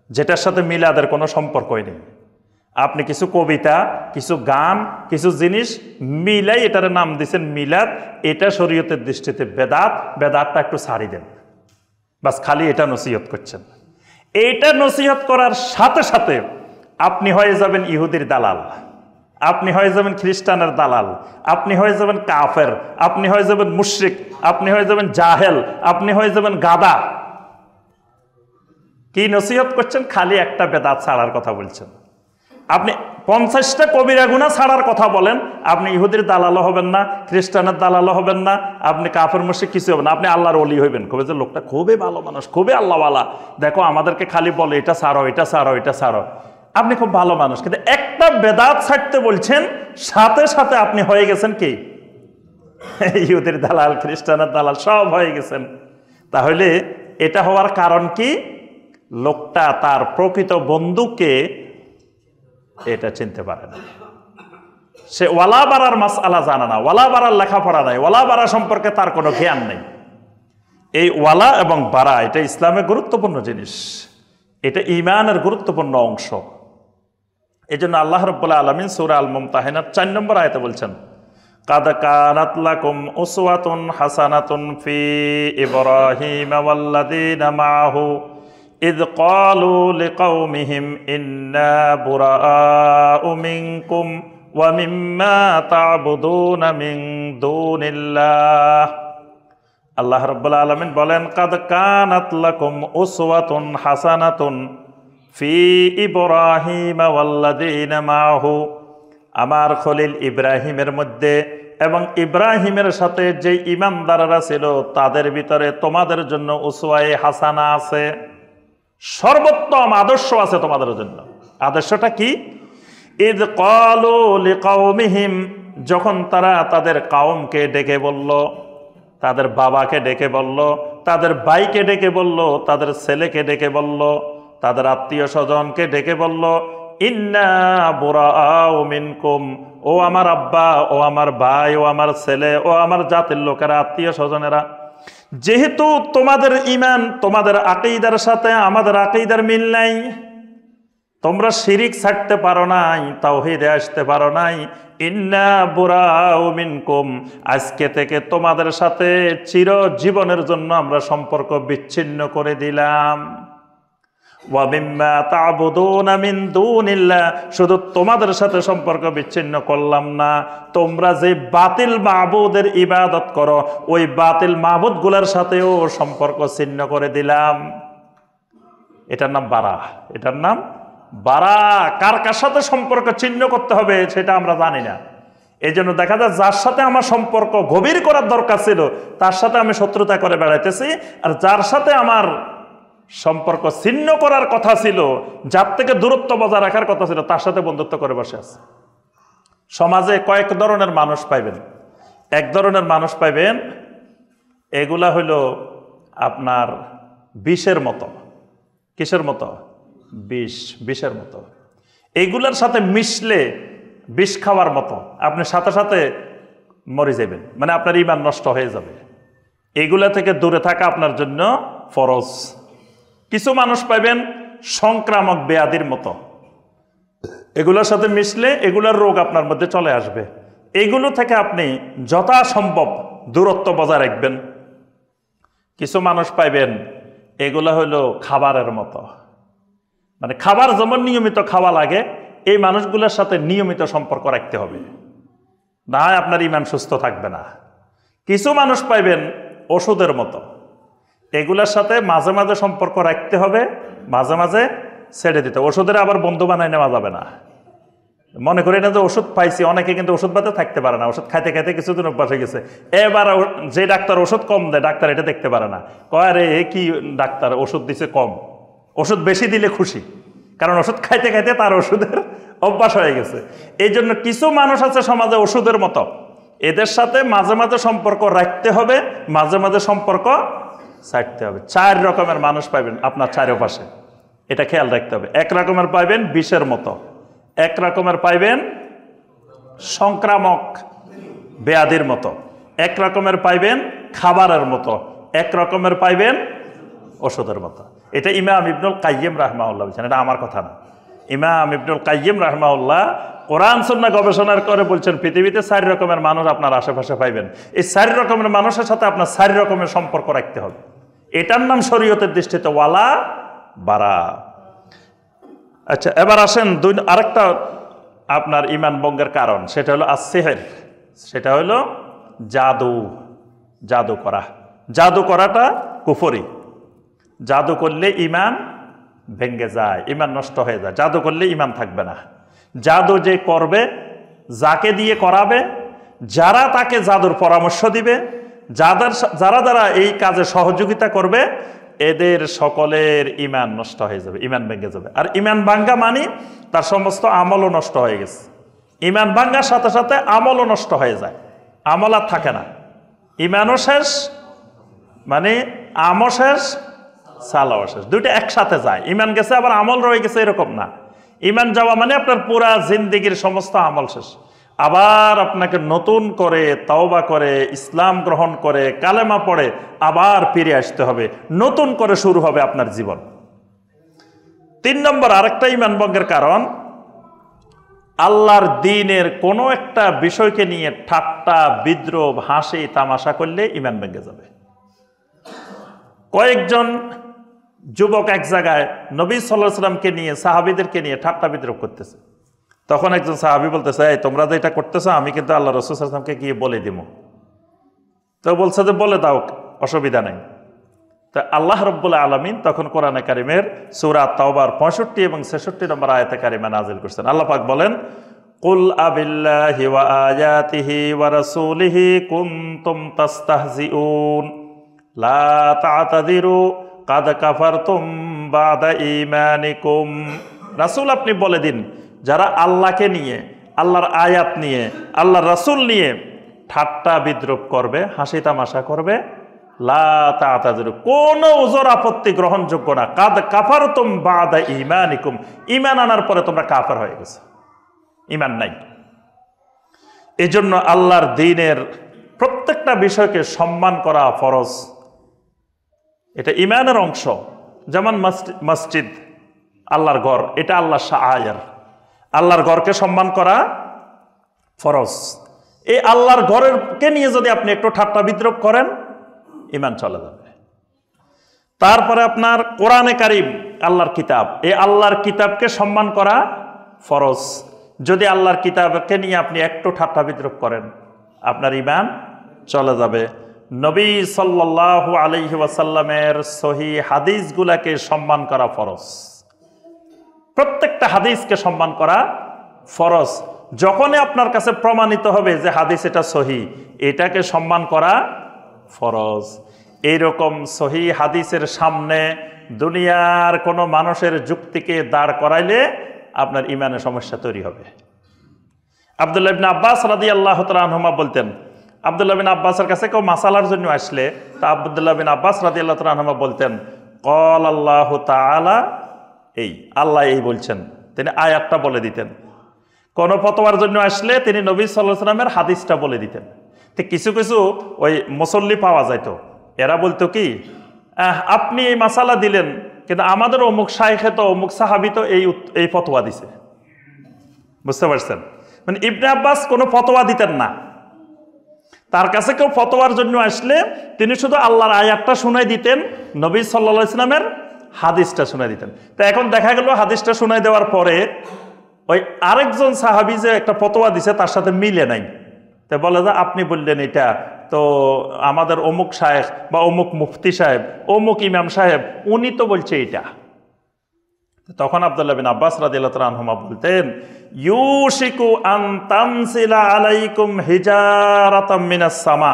যেটার সাথে মিলাদের কোনো সম্পর্কই নেই, আপনি কিছু কবিতা, কিছু গান, কিছু জিনিস মিলাই এটার নাম দিচ্ছেন মিলাদ, এটা শরীয়তের দৃষ্টিতে বেদাত, বেদাতটা একটু ছাড়ি দেন, বাস খালি এটা নসিহত করছেন। এইটা নসিহত করার সাথে সাথে আপনি হয়ে যাবেন ইহুদির দালাল, আপনি হয়ে যাবেন খ্রিস্টানের দালাল, আপনি হয়ে যাবেন কাফের, আপনি হয়ে যাবেন মুশরিক, আপনি হয়ে যাবেন জাহেল, আপনি হয়ে যাবেন গাদা। কি নসিহত করছেন? খালি একটা বেদাত ছাড়ার কথা বলছেন। আপনি 50টা কবিরা গুনাহ ছাড়ার কথা বলেন, আপনি ইহুদির দালালও হবেন না, খ্রিস্টানের দালালও হবেন না, আপনি কাফের মুশরিক কিছু হবেন না, আপনি আল্লাহর ওলি হইবেন। কবে যে লোকটা খুবই ভালো মানুষ, খুবই আল্লাহওয়ালা, দেখো আমাদেরকে খালি বলে এটা ছাড়ো, এটা ছাড়ো, এটা ছাড়ো, আপনি খুব ভালো মানুষ। কিন্তু একটা বেদাত ছাড়তে বলছেন, সাথে সাথে আপনি হয়ে গেছেন কি ইহুদির দালাল, খ্রিস্টানের দালাল, সব হয়ে গেছেন। তাহলে এটা হওয়ার কারণ কি? লোকটা তার প্রকৃত বন্ধুকে এটা চিনতে পারে না, সে ওয়ালা বারার মাসআলা জানা না, ওয়ালা বারার লেখাপড়া নাই, ওয়ালা বারা সম্পর্কে তার কোনো জ্ঞান নেই। এই ওয়ালা এবং বারা এটা ইসলামের গুরুত্বপূর্ণ জিনিস, এটা ঈমানের গুরুত্বপূর্ণ অংশ। এই জন্য আল্লাহ রাব্বুল আলামিন সূরা আল মুমতাহিনার 4 নম্বর আয়াতে বলছেন, কাদ কানাত লাকুম উসওয়াতুন হাসানাতুন ফি ইব্রাহিম ওয়াল্লাযীনা মাআহু ইয ক্বালু লিকাওমিহিম ইন্না বুরাআউ মিনকুম ওয়া মিম্মা তা'বুদুনা মিন দুনিল্লাহ। আল্লাহ রাব্বুল আলামিন বলেন, কাদ কানাত লাকুম উসওয়াতুন হাসানাতুন ফি ইব্রাহিম ওয়াল্লাযীনা মাআহু, আমার খলিল ইব্রাহিমের মধ্যে এবং ইব্রাহিমের সাথে যে ঈমানদাররা ছিল তাদের ভিতরে তোমাদের জন্য উসওয়ায়ে হাসানা আছে, সর্বোত্তম আদর্শ আছে তোমাদের জন্য। আদর্শটা কি? ইয ক্বালু লিকাওমিহিম, যখন তারা তাদের কাওমকে ডেকে বলল, তাদের বাবাকে ডেকে বলল, তাদের ভাইকে ডেকে বলল, তাদের ছেলেকে ডেকে বলল, তাদের আত্মীয় স্বজনকে ডেকে বলল, ইন্না বুরাআউ মিনকুম, ও আমার আব্বা, ও আমার ভাই, ও আমার ছেলে, ও আমার জাতির লোকেরা, আত্মীয় স্বজনেরা, যেহেতু তোমাদের ঈমান, তোমাদের আকীদার সাথে আমাদের আকীদার মিল নাই, তোমরা শিরিক ছাড়তে পারো নাই, তাওহীদে আসতে পারো নাই, ইন্না বুরাউ মিনকুম, আজকে থেকে তোমাদের সাথে চিরজীবনের জন্য আমরা সম্পর্ক বিচ্ছিন্ন করে দিলাম। ওয়া মিম্মা তা'বুদুনা মিন দুনিল্লাহ, শুধু তোমাদের সাথে সম্পর্ক বিচ্ছিন্ন করলাম না, তোমরা যে বাতিল মাবুদের ইবাদত করো ওই বাতিল মাবুদগুলোর সাথেও সম্পর্ক ছিন্ন করে দিলাম। এটার নাম বারা, এটার নাম বারা। কার কার সাথে সম্পর্ক ছিন্ন করতে হবে সেটা আমরা জানি না। এই জন্য দেখা যায় যার সাথে আমার সম্পর্ক গভীর করার দরকার ছিল তার সাথে আমি শত্রুতা করে বেড়াইতেছি, আর যার সাথে আমার সম্পর্ক ছিন্ন করার কথা ছিল, যার থেকে দূরত্ব বজায় রাখার কথা ছিল, তার সাথে বন্ধুত্ব করে বসে আছে। সমাজে কয়েক ধরনের মানুষ পাইবেন। এক ধরনের মানুষ পাইবেন, এগুলা হইল আপনার বিষের মতো। কিসের মতো? বিষ, বিষের মতো। এগুলার সাথে মিশলে বিষ খাওয়ার মতো, আপনি সাথে সাথে মরে যাবেন, মানে আপনার ঈমান নষ্ট হয়ে যাবে। এগুলা থেকে দূরে থাকা আপনার জন্য ফরজ। কিছু মানুষ পাইবেন সংক্রামক ব্যাধির মতো, এগুলোর সাথে মিশলে এগুলোর রোগ আপনার মধ্যে চলে আসবে। এগুলো থেকে আপনি যথাসম্ভব দূরত্ব বজায় রাখবেন। কিছু মানুষ পাইবেন এগুলো হলো খাবারের মতো, মানে খাবার যেমন নিয়মিত খাওয়া লাগে এই মানুষগুলোর সাথে নিয়মিত সম্পর্ক রাখতে হবে, না হয় আপনার ঈমান সুস্থ থাকবে না। কিছু মানুষ পাইবেন ওষুধের মতো, এগুলোর সাথে মাঝে মাঝে সম্পর্ক রাখতে হবে, মাঝে মাঝে ছেড়ে দিতে। ওষুধের আবার বন্ধু বানায় নেওয়া যাবে না। মনে করি না যে ওষুধ পাইছি, অনেকে কিন্তু ওষুধ বাদে থাকতে পারে না, ওষুধ খাইতে খাইতে কিছুদিন অভ্যাস হয়ে গেছে। এবার যে ডাক্তার ওষুধ কম দেয় ডাক্তার এটা দেখতে পারে না, কয় রে কি ডাক্তার ওষুধ দিছে কম, ওষুধ বেশি দিলে খুশি, কারণ ওষুধ খাইতে খাইতে তার ওষুধের অভ্যাস হয়ে গেছে। এই জন্য কিছু মানুষ আছে সমাজে ওষুধের মতো, এদের সাথে মাঝে মাঝে সম্পর্ক রাখতে হবে, মাঝে মাঝে সম্পর্ক ছাড়তে হবে। 4 রকমের মানুষ পাবেন আপনার চারপাশে, এটা খেয়াল রাখতে হবে। এক রকমের পাইবেন বিষের মতো, এক রকমের পাইবেন সংক্রামক ব্যাধির মতো, এক রকমের পাইবেন খাবারের মতো, এক রকমের পাইবেন ওষুধের মতো। এটা ইমাম ইবনুল কাইয়িম রাহমাহুল্লাহ বলছেন, এটা আমার কথা না। ইমাম ইবনুল কাইয়িম রাহমাহুল্লাহ কোরআন সুন্নাহ গবেষণা করে বলছেন পৃথিবীতে 4 রকমের মানুষ আপনার আশেপাশে পাইবেন। এই 4 রকমের মানুষের সাথে আপনার 4 রকমের সম্পর্ক রাখতে হবে। এটার নাম শরীয়তের দৃষ্টিতে ওয়ালা বারা। আচ্ছা, এবার আসেন আরেকটা আপনার ইমান ভঙ্গের কারণ, সেটা হলো আসসিহর, সেটা হলো জাদু। জাদু করা, জাদু করাটা কুফরি। জাদু করলে ইমান ভেঙ্গে যায়, ইমান নষ্ট হয়ে যায়। জাদু করলে ইমান থাকবে না। জাদু যে করবে, যাকে দিয়ে করাবে, যারা তাকে জাদুর পরামর্শ দিবে, যারা যারা এই কাজে সহযোগিতা করবে, এদের সকলের ইমান নষ্ট হয়ে যাবে, ইমান ভেঙে যাবে। আর ইমান ভাঙ্গা মানে তার সমস্ত আমলও নষ্ট হয়ে গেছে। ইমান ভাঙ্গার সাথে সাথে আমলও নষ্ট হয়ে যায়, আমল আর থাকে না। ইমানও শেষ মানে আমও শেষ, সালাও শেষ, দুইটা একসাথে যায়। ইমান গেছে আবার আমল রয়ে গেছে, এরকম না। ইমান যাওয়া মানে আপনার পুরা জিন্দেগির সমস্ত আমল শেষ। আবার আপনাকে নতুন করে তাওবা করে ইসলাম গ্রহণ করে কালেমা পড়ে আবার ফিরে আসতে হবে, নতুন করে শুরু হবে আপনার জীবন। 3 নম্বর আরেকটা ইমান ভঙ্গের কারণ, আল্লাহর দ্বীনের কোনো একটা বিষয়কে নিয়ে ঠাট্টা বিদ্রোহ হাসি তামাশা করলে ইমান ভেঙে যাবে। কয়েকজন যুবক এক জায়গায় নবী সাল্লাল্লাহু আলাইহি ওয়াসাল্লামকে নিয়ে, সাহাবীদেরকে নিয়ে ঠাট্টা বিদ্রোহ করতেছে। তখন একজন সাহাবী বলতেছে, এই তোমরা যে এটা করতেছো, আমি কিন্তু আল্লাহ রাসূল সাল্লাল্লাহু আলাইহি ওয়াসাল্লামকে গিয়ে বলে দিব। তো বলছে যে বলে দাও, অসুবিধা নাই। তো আল্লাহ রাব্বুল আলামিন তখন কোরআনে কারিমের সূরা তাওবার 65 এবং 66 নম্বর আয়াতে কারিমা নাযিল করছেন। আল্লাহ পাক বলেন, কুল আবিল্লাহি ওয়া আয়াতিহি ওয়া রাসূলিহি কুনতুম তাস্তাহজিউন লা তা'তাযিরু কাদ কাফারতুম বাদা ঈমানিকুম। রাসূল আপনি বলে দিন, যারা আল্লাহকে নিয়ে, আল্লাহর আয়াত নিয়ে, আল্লাহর রাসূল নিয়ে ঠাট্টা বিদ্রুপ করবে, হাসি তামাশা করবে, লা তা'তাযিরু, কোনো ওজর আপত্তি গ্রহণযোগ্য না, কাদ কাফারতুম বাদা ঈমানিকুম, ঈমান আনার পরে তোমরা কাফের হয়ে গেছো, ঈমান নাই। এজন্য আল্লাহর দ্বীনের প্রত্যেকটা বিষয়কে সম্মান করা ফরজ, এটা ঈমানের অংশ। যেমন মসজিদ, আল্লাহর ঘর, এটা আল্লাহর শাআয়ের, আল্লাহর ঘরকে সম্মান করা ফরজ। এই আল্লাহর ঘরকে নিয়ে যদি আপনি একটু ঠাট্টা বিদ্রুপ করেন, ঈমান চলে যাবে। তারপরে আপনার কোরআনে কারিম, আল্লাহর কিতাব, এই আল্লাহর কিতাবকে সম্মান করা ফরজ। যদি আল্লাহর কিতাবকে নিয়ে আপনি একটু ঠাট্টা বিদ্রুপ করেন, আপনার ঈমান চলে যাবে। নবী সাল্লাল্লাহু আলাইহি ওয়াসাল্লামের সহিহ হাদিসগুলোকে সম্মান করা ফরজ, প্রত্যেকটা হাদিসকে সম্মান করা ফরজ। যখনই আপনার কাছে প্রমাণিত হবে যে হাদিস এটা সহিহ, এটাকে সম্মান করা ফরজ। এইরকম সহিহ হাদিসের সামনে দুনিয়ার কোনো মানুষের যুক্তিকে দাঁড় করাইলে আপনার ঈমানের সমস্যা তৈরি হবে। আব্দুল্লাহ ইবনে আব্বাস রাদিয়াল্লাহু তাআলা আনহুমা বলতেন, আব্দুল্লাহ বিন আব্বাসের কাছে কেউ মাসালার জন্য আসলে, তা আব্দুল্লাহ বিন আব্বাস রাদিয়াল্লাহু তাআলা আনহুমা বলতেন, ক্বাল আল্লাহু তাআলা, এই আল্লাহ এই বলছেন, তিনি আয়াতটা বলে দিতেন। কোন ফতোয়ার জন্য আসলে তিনি নবী সাল্লাল্লাহু আলাইহি ওয়াসাল্লামের হাদিসটা বলে দিতেন। তো কিছু কিছু ওই মুসল্লি পাওয়া যাইত, এরা বলতো কি, আপনি এই মাসালা দিলেন, কিন্তু আমাদের অমুক শাইখে তো, অমুক সাহাবী তো এই ফতোয়া দিছে। বুঝতে পারছেন? মানে ইবনে আব্বাস কোনো ফতোয়া দিতেন না, তার কাছে কেউ ফতোয়ার জন্য আসলে তিনি শুধু আল্লাহর আয়াতটা শুনাই দিতেন, নবী সাল্লাল্লাহু আলাইহি ওয়াসাল্লামের হাদিসটা শুনাই দিতেন। তো এখন দেখা গেল হাদিসটা শুনাই দেওয়ার পরে ওই আরেকজন সাহাবী যে একটা ফতোয়া দিছে তার সাথে মিলে নাই। তো বলে যে আপনি বললেন এটা, তো আমাদের অমুক শায়েখ বা অমুক মুফতি সাহেব, অমুক ইমাম সাহেব, উনি তো বলছে এটা। তখন আব্দুল্লাহ বিন আব্বাস রাদিয়াল্লাহু তাআলা আনহুমা বলতেন, ইউশিকু আন তানসিলা আলাইকুম হিজারাতাম মিনাস সামা,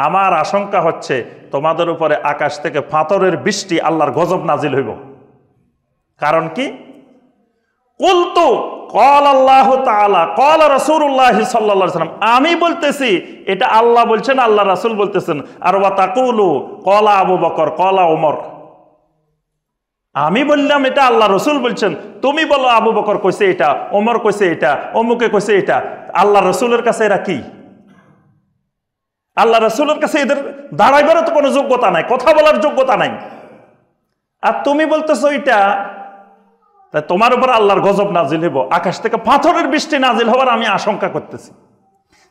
আমার আশঙ্কা হচ্ছে তোমাদের উপরে আকাশ থেকে পাথরের বৃষ্টি, আল্লাহর গজব নাজিল হইব। কারণ কি? কুলতু ক্বাল আল্লাহু তাআলা ক্বাল রাসূলুল্লাহ সাল্লাল্লাহু আলাইহি ওয়াসাল্লাম, আমি বলতেছি এটা আল্লাহ বলছেন, আল্লাহ রাসূল বলতেছেন। আর ওয়া তাকুলু ক্বালা আবু বকর ক্বালা ওমর, আমি বললাম এটা আল্লাহ রসুল বলছেন, তুমি বলো আবু বকর কইছে এটা, ওমর কইছে এটা, অমুকে কইছে এটা। আল্লাহ রসুলের কাছে এরা কি? আল্লাহ রসুলের কাছে এদের দাঁড়াইবারও তো কোনো যোগ্যতা নাই, কথা বলার যোগ্যতা নাই। আর তুমি বলতেছো এটা, তাই তোমার উপর আল্লাহর গজব নাজিল হইব, আকাশ থেকে পাথরের বৃষ্টি নাজিল হওয়ার আমি আশঙ্কা করতেছি।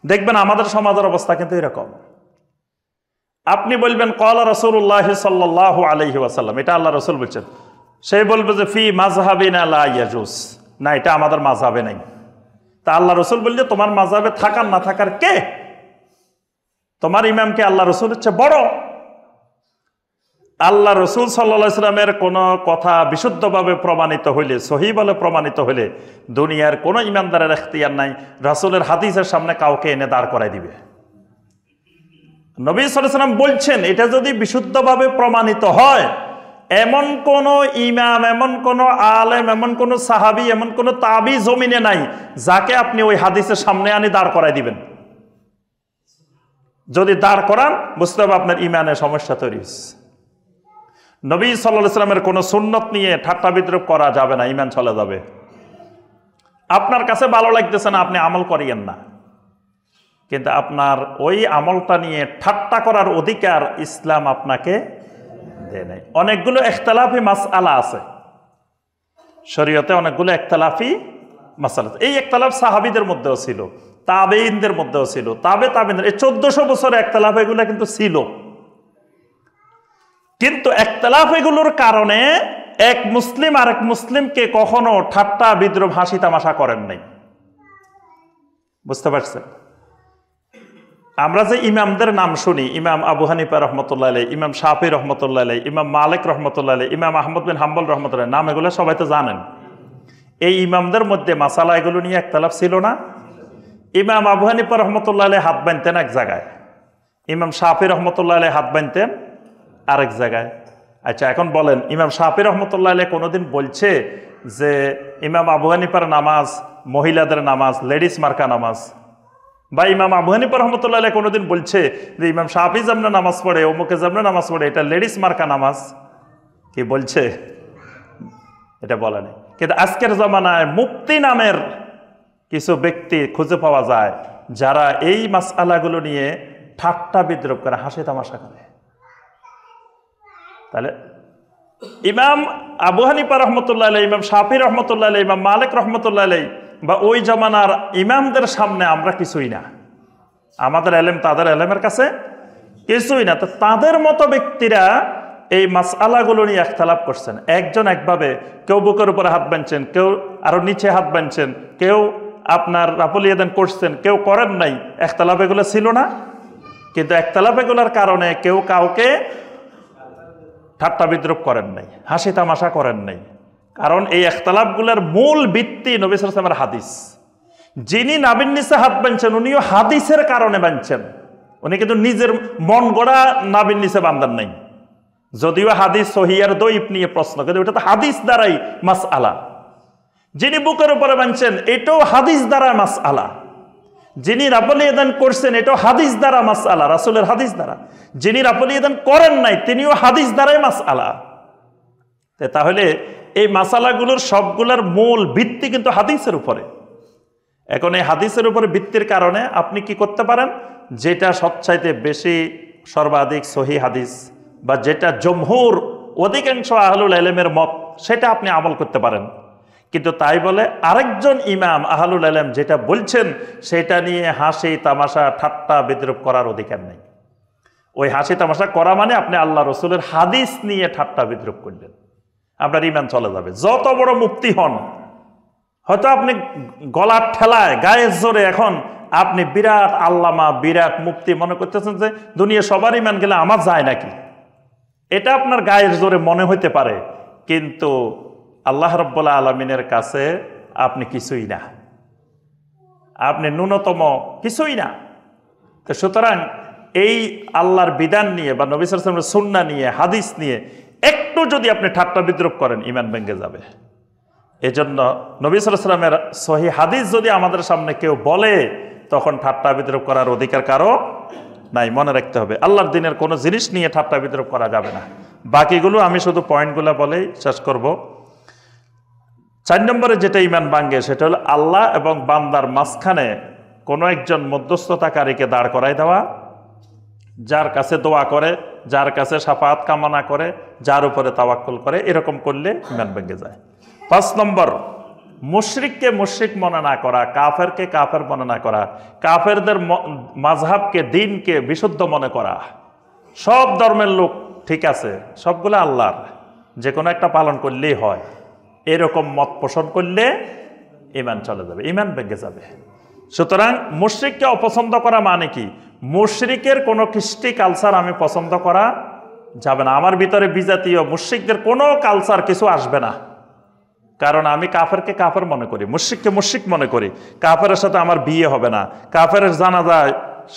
দেখবেন আমাদের সমাজের অবস্থা কিন্তু এরকম। আপনি বলবেন ক্বালা রাসূলুল্লাহ সাল্লাল্লাহু আলাইহি ওয়াসাল্লাম, এটা আল্লাহ রসুল বলছেন। সে বলবে যে ফি মাযহাবিনা লা ইয়াজুজ, না এটা আমাদের মাযহাবে নাই। তা আল্লাহ রসুল বললে তোমার মাযহাবে থাকার না থাকার কে? তোমার ইমামকে আল্লাহ রসুল হচ্ছে বড়। আল্লাহ রসুল সাল্লাল্লাহু আলাইহি ওয়াসাল্লামের কোনো কথা বিশুদ্ধভাবে প্রমাণিত হইলে, সহিহ বলে প্রমাণিত হইলে, দুনিয়ার কোনো ইমানদারের এখতিয়ার নাই রাসূলের হাদিসের সামনে কাউকে এনে দাঁড় করাই দিবে। নবী সাল্লাল্লাহু আলাইহি ওয়াসাল্লাম বলছেন, এটা যদি বিশুদ্ধভাবে প্রমাণিত হয়, এমন কোন ইমাম, এমন কোন আলেম, এমন কোন সাহাবী, এমন কোন তাবি জমিনে নাই যাকে আপনি ওই হাদিসের সামনে আনি দাঁড় করাই দিবেন। যদি দাঁড় করান, বুঝতে হবে আপনার ইমানের সমস্যা তৈরি হচ্ছে। নবী সাল্লাল্লাহু আলাইহি ওয়াসাল্লামের কোন সুন্নত নিয়ে ঠাট্টা বিদ্রূপ করা যাবে না, ইমান চলে যাবে। আপনার কাছে ভালো লাগতেছে না, আপনি আমল করিয়েন না, কিন্তু আপনার ওই আমলটা নিয়ে ঠাট্টা করার অধিকার ইসলাম আপনাকে দেয় নাই। অনেকগুলো ইখতিলাফি মাসআলা আছে শরীয়তে, অনেকগুলো ইখতিলাফি মাসআলা। এই ইখতিলাফ সাহাবীদের মধ্যেও ছিল, তাবেঈনদের মধ্যেও ছিল, তাবেঈনদের এই 1400 বছরে ইখতিলাফ এগুলো কিন্তু ছিল। কিন্তু ইখতিলাফ এগুলোর কারণে এক মুসলিম আরেক মুসলিমকে কখনো ঠাট্টা বিদ্রূপ হাসি তামাশা করেন নাই। বুঝতে পারছেন? আমরা যে ইমামদের নাম শুনি, ইমাম আবু হানিফা রহমতুল্লাহ আলাইহি, ইমাম শাফি রহমতুল্লাহ আলাইহি, ইমাম মালিক রহমতুল্লাহ আলাইহি, ইমাম আহমদ বিন হাম্বল রহমতুল্লাহ, নাম এগুলো সবাই তো জানেন। এই ইমামদের মধ্যে মাসালা এগুলো নিয়ে ইখতিলাফ ছিল না? ইমাম আবু হানিফা রহমতুল্লাহ আলাইহি হাত বাঁধতেন এক জায়গায়, ইমাম শাফি রহমতুল্লাহ আলাইহি হাত বাঁধতেন আরেক জায়গায়। আচ্ছা, এখন বলেন, ইমাম শাফি রহমতুল্লাহ আলাইহি কোনোদিন বলছে যে ইমাম আবু হানিফার নামাজ মহিলাদের নামাজ, লেডিস মার্কা নামাজ? বা ইমাম আবু হানিফা রহমতুল্লাহ আলাইহি কোনোদিন বলছে যে ইমাম শাফি যেমন নামাজ পড়ে, অমুকে যেমন নামাজ পড়ে, এটা লেডিস মার্কা নামাজ? কি বলছে? এটা বলে নাই। কিন্তু আজকের জামানায় মুফতি নামের কিছু ব্যক্তি খুঁজে পাওয়া যায় যারা এই মাসআলাগুলো নিয়ে ঠাট্টা বিদ্রূপ করে, হাসি তামাশা করে। তাহলে ইমাম আবু হানিফা রহমতুল্লাহ আলাইহি, ইমাম শাফি রহমতুল্লাহ আলাইহি, ইমাম মালিক রহমতুল্লাহ আলাইহি বা ওই জামানার ইমামদের সামনে আমরা কিছুই না, আমাদের এলেম তাদের এলেমের কাছে কিছুই না। তো তাদের মতো ব্যক্তিরা এই মাসআলাগুলো নিয়ে ইখতিলাফ করছেন। একজন একভাবে, কেউ বুকের উপরে হাত বাঁধছেন, কেউ আরো নিচে হাত বাঁধছেন, কেউ আপনার রাফলিয়াদান করছেন, কেউ করেন নাই। ইখতিলাফ এগুলো ছিল না? কিন্তু ইখতিলাফ এগুলোর কারণে কেউ কাউকে ঠাট্টা বিদ্রূপ করেন নাই, হাসি তামাশা করেন নাই। কারণ এই ইখতিলাফগুলোর মূল ভিত্তি নবী সাল্লাল্লাহু আলাইহি ওয়াসাল্লামের হাদিস। যিনি নাভির নিচে হাত বাঁধছেন উনিও হাদিসের কারণে বাঁধছেন, উনি কিন্তু নিজের মন গড়া নাভির নিচে বাঁধেন নাই। যদিও হাদিস সহিহ আর দঈফ নিয়ে প্রশ্ন, কিন্তু ওটা তো হাদিস দ্বারাই মাসআলা। যিনি বুকের উপরে বাঁধছেন এটাও হাদিস দ্বারা মাসআলা। যিনি রাফলিয়াদান করছেন এটাও হাদিস দ্বারা মাসআলা, রাসূলের হাদিস দ্বারা। যিনি রাফলিয়াদান করেন নাই তিনিও হাদিস দ্বারাই মাসআলা। তাহলে এই মাসালাগুলোর সবগুলোর মূল ভিত্তি কিন্তু হাদিসের উপরে। এখন এই হাদিসের উপরে ভিত্তির কারণে আপনি কি করতে পারেন, যেটা সবচাইতে বেশি সর্বাধিক সহিহ হাদিস বা যেটা জমহুর অধিকাংশ আহলুল ইলমের মত, সেটা আপনি আমল করতে পারেন। কিন্তু তাই বলে আরেকজন ইমাম আহলুল ইলম যেটা বলছেন সেটা নিয়ে হাসি তামাশা ঠাট্টা বিদ্রূপ করার অধিকার নেই। ওই হাসি তামাশা করা মানে আপনি আল্লাহ রসুলের হাদিস নিয়ে ঠাট্টা বিদ্রূপ করলেন, আপনার ইমান চলে যাবে। যত বড় মুফতি হন, হয়তো আপনি গলার ঠেলায় গায়ের জোরে এখন আপনি বিরাট আল্লামা, বিরাট মুফতি মনে করতেছেন যে দুনিয়া সবার ইমান গেলে আমার যায় নাকি, এটা আপনার গায়ের জোরে মনে হইতে পারে, কিন্তু আল্লাহ রাব্বুল আলামিনের কাছে আপনি কিছুই না, আপনি ন্যূনতম কিছুই না। তো সুতরাং এই আল্লাহর বিধান নিয়ে বা নবী সাল্লাল্লাহু আলাইহি ওয়াসাল্লামের সুন্নাহ নিয়ে, হাদিস নিয়ে একটু যদি আপনি ঠাট্টা বিদ্রূপ করেন, ইমান ভেঙে যাবে। এজন্য নবী সাল্লাল্লাহু আলাইহি ওয়াসাল্লামের সহিহ হাদিস যদি আমাদের সামনে কেউ বলে, তখন ঠাট্টা বিদ্রূপ করার অধিকার কারো নাই। মনে রাখতে হবে, আল্লাহর দিনের কোনো জিনিস নিয়ে ঠাট্টা বিদ্রূপ করা যাবে না। বাকিগুলো আমি শুধু পয়েন্টগুলো বলেই শেষ করব। 4 নম্বরে যেটা ঈমান ভাঙে সেটা হলো আল্লাহ এবং বান্দার মাঝখানে কোনো একজন মধ্যস্থতাকারীকে দাঁড় করাই দেওয়া, যার কাছে দোয়া করে, যার কাছে শাফাআত কামনা করে, যার উপরে তাওয়াক্কুল করে, এরকম করলে ঈমান ভেঙে যায়। 5 নম্বর, মুশরিককে মুশরিক মনে না করা, কাফেরকে কাফের মনে না করা, কাফেরদের মাযহাবকে দ্বীনকে বিশুদ্ধ মনে করা। সব ধর্মের লোক ঠিক আছে, সবগুলো আল্লাহর, যে কোনো একটা পালন করলেই হয়, এরকম মত পোষণ করলে ঈমান চলে যাবে, ঈমান ভেঙে যাবে। সুতরাং মুশরিককে অপছন্দ করা মানে কি? মুশরিকের কোনো কৃষ্টি কালচার আমি পছন্দ করা যাবে না। আমার ভিতরে বিজাতীয় মুশরিকদের কোনো কালচার কিছু আসবে না, কারণ আমি কাফেরকে কাফের মনে করি, মুশরিককে মুশরিক মনে করি। কাফেরের সাথে আমার বিয়ে হবে না, কাফেরের জানাজায়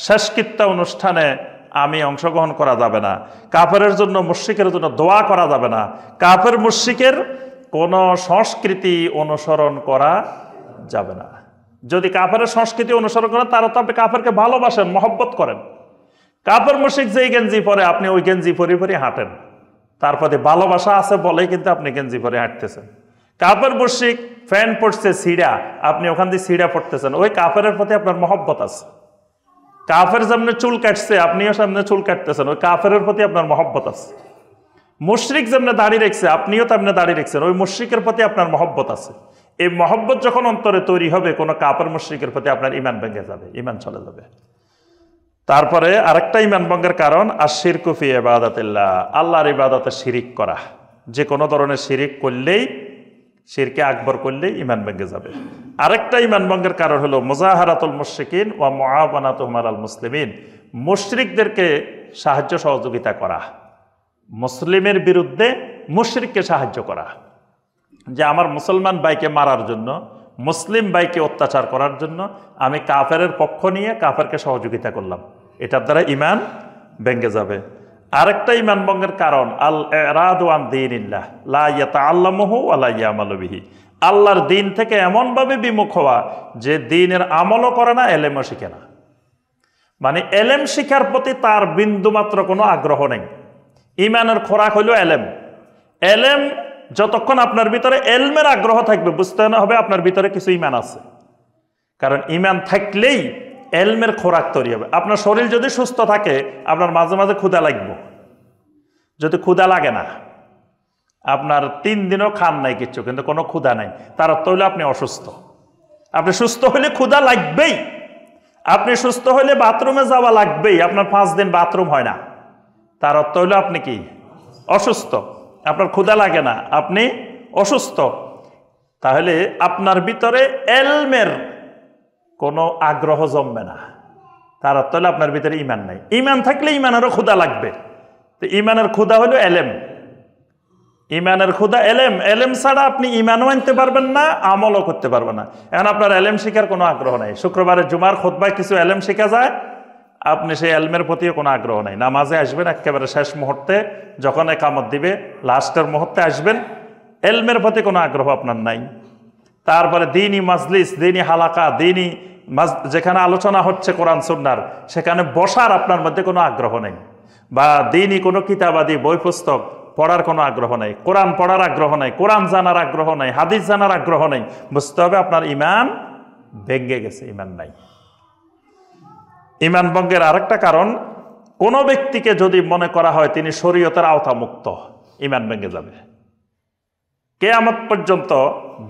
শেষকৃত্য অনুষ্ঠানে আমি অংশগ্রহণ করা যাবে না, কাফেরের জন্য মুশরিকের জন্য দোয়া করা যাবে না, কাফের মুশরিকের কোনো সংস্কৃতি অনুসরণ করা যাবে না। যদি কাফেরের সংস্কৃতি অনুসরণ করেন, তারা তো আপনি কাফেরকে ভালোবাসেন, মহব্বত করেন। কাফের মুশরিক যেই গেঞ্জি পরে আপনি ওই গেঞ্জি পরে পরে হাঁটেন, তার প্রতি ভালোবাসা আছে বলেই কিন্তু আপনি গেঞ্জি পরে হাঁটতেছেন। কাফের মুশরিক প্যান্ট পড়ছে সিঁড়া, আপনি ওখান দিয়ে সিঁড়া পড়তেছেন, ওই কাফেরের প্রতি আপনার মহব্বত আছে। কাফের যেমনি চুল কাটছে, আপনিও সামনে চুল কাটতেছেন, ওই কাফেরের প্রতি আপনার মহব্বত আছে। মুশরিক যেমনি দাড়ি রেখছে, আপনিও তেমনি দাড়ি রেখছেন, ওই মুশরিকের প্রতি আপনার মহব্বত আছে। এই মহব্বত যখন অন্তরে তৈরি হবে, কোনো কাফের মুশরিকের প্রতি আপনার ঈমান ভেঙে যাবে, ঈমান চলে যাবে। তারপরে আরেকটা ঈমান ভঙ্গের কারণ আশ-শিরকু ফি ইবাদাতিল্লাহ, আল্লাহর ইবাদতে শিরিক করা। যে কোনো ধরনের শিরিক করলেই, শিরকে আকবর করলেই ঈমান ভেঙে যাবে। আরেকটা ঈমান ভঙ্গের কারণ হলো মুজাহারাতুল মুশরিকিন ওয়া মুআওয়ানাতুহুম আলাল মুসলিমিন, মুশরিকদেরকে সাহায্য সহযোগিতা করা, মুসলিমের বিরুদ্ধে মুশরিককে সাহায্য করা। যে আমার মুসলমান ভাইকে মারার জন্য, মুসলিম ভাইকে অত্যাচার করার জন্য আমি কাফেরের পক্ষ নিয়ে কাফেরকে সহযোগিতা করলাম, এটার দ্বারা ঈমান ভেঙে যাবে। আরেকটা ঈমান ভঙ্গের কারণ আল ইরাদু আন দীনিল্লাহ লা ইয়াতাআল্লামুহু ওয়া লা ইয়ামালু বিহি, আল্লাহর দ্বীন থেকে এমনভাবে বিমুখ হওয়া যে দ্বীনের আমলও করে না, এলেমও শিখে না। মানে এলেম শিখার প্রতি তার বিন্দুমাত্র কোনো আগ্রহ নেই। ঈমানের খোরাক হইল এলেম। এলেম যতক্ষণ আপনার ভিতরে এলমের আগ্রহ থাকবে, বুঝতে হবে আপনার ভিতরে কিছু ঈমান আছে। কারণ ঈমান থাকলেই এলমের খোরাক তৈরি হবে। আপনার শরীর যদি সুস্থ থাকে, আপনার মাঝে মাঝে ক্ষুধা লাগবে। যদি ক্ষুধা লাগে না, আপনার 3 দিনও খান নাই কিচ্ছু, কিন্তু কোনো ক্ষুধা নাই, তার অর্থ হইলে আপনি অসুস্থ। আপনি সুস্থ হইলে ক্ষুধা লাগবেই, আপনি সুস্থ হইলে বাথরুমে যাওয়া লাগবেই। আপনার 5 দিন বাথরুম হয় না, তার অর্থ হইলো আপনি কি? অসুস্থ। আপনার ক্ষুধা লাগে না, আপনি অসুস্থ। তাহলে আপনার ভিতরে এলমের কোনো আগ্রহ জমবে না, তার অর্থ হলো আপনার ভিতরে ঈমান নাই। ঈমান থাকলে ঈমানেরও ক্ষুধা লাগবে। তো ঈমানের ক্ষুধা হলো এলেম, ঈমানের ক্ষুধা এলেম। এলেম ছাড়া আপনি ঈমানও আনতে পারবেন না, আমলও করতে পারবেন না। এখন আপনার এলেম শিখার কোনো আগ্রহ নাই। শুক্রবারে জুমার খুতবায় কিছু এলেম শেখা যায়, আপনি সেই এলমের প্রতিও কোনো আগ্রহ নাই। নামাজে আসবেন একেবারে শেষ মুহূর্তে, যখন একামত দিবে লাস্টের মুহূর্তে আসবেন, এলমের প্রতি কোনো আগ্রহ আপনার নাই। তারপরে দ্বীনি মাজলিস, দ্বীনি হালাকা, দ্বীনি যেখানে আলোচনা হচ্ছে কোরআন সুন্নাহর, সেখানে বসার আপনার মধ্যে কোনো আগ্রহ নেই। বা দ্বীনি কোনো কিতাবাদি বই পুস্তক পড়ার কোনো আগ্রহ নেই, কোরআন পড়ার আগ্রহ নেই, কোরআন জানার আগ্রহ নেই, হাদিস জানার আগ্রহ নেই। বুঝতে হবে আপনার ঈমান ভেঙে গেছে, ঈমান নাই। ঈমান ভঙ্গের আরেকটা কারণ, কোনো ব্যক্তিকে যদি মনে করা হয় তিনি শরীয়তের আওতামুক্ত, ঈমান ভেঙে যাবে। কিয়ামত পর্যন্ত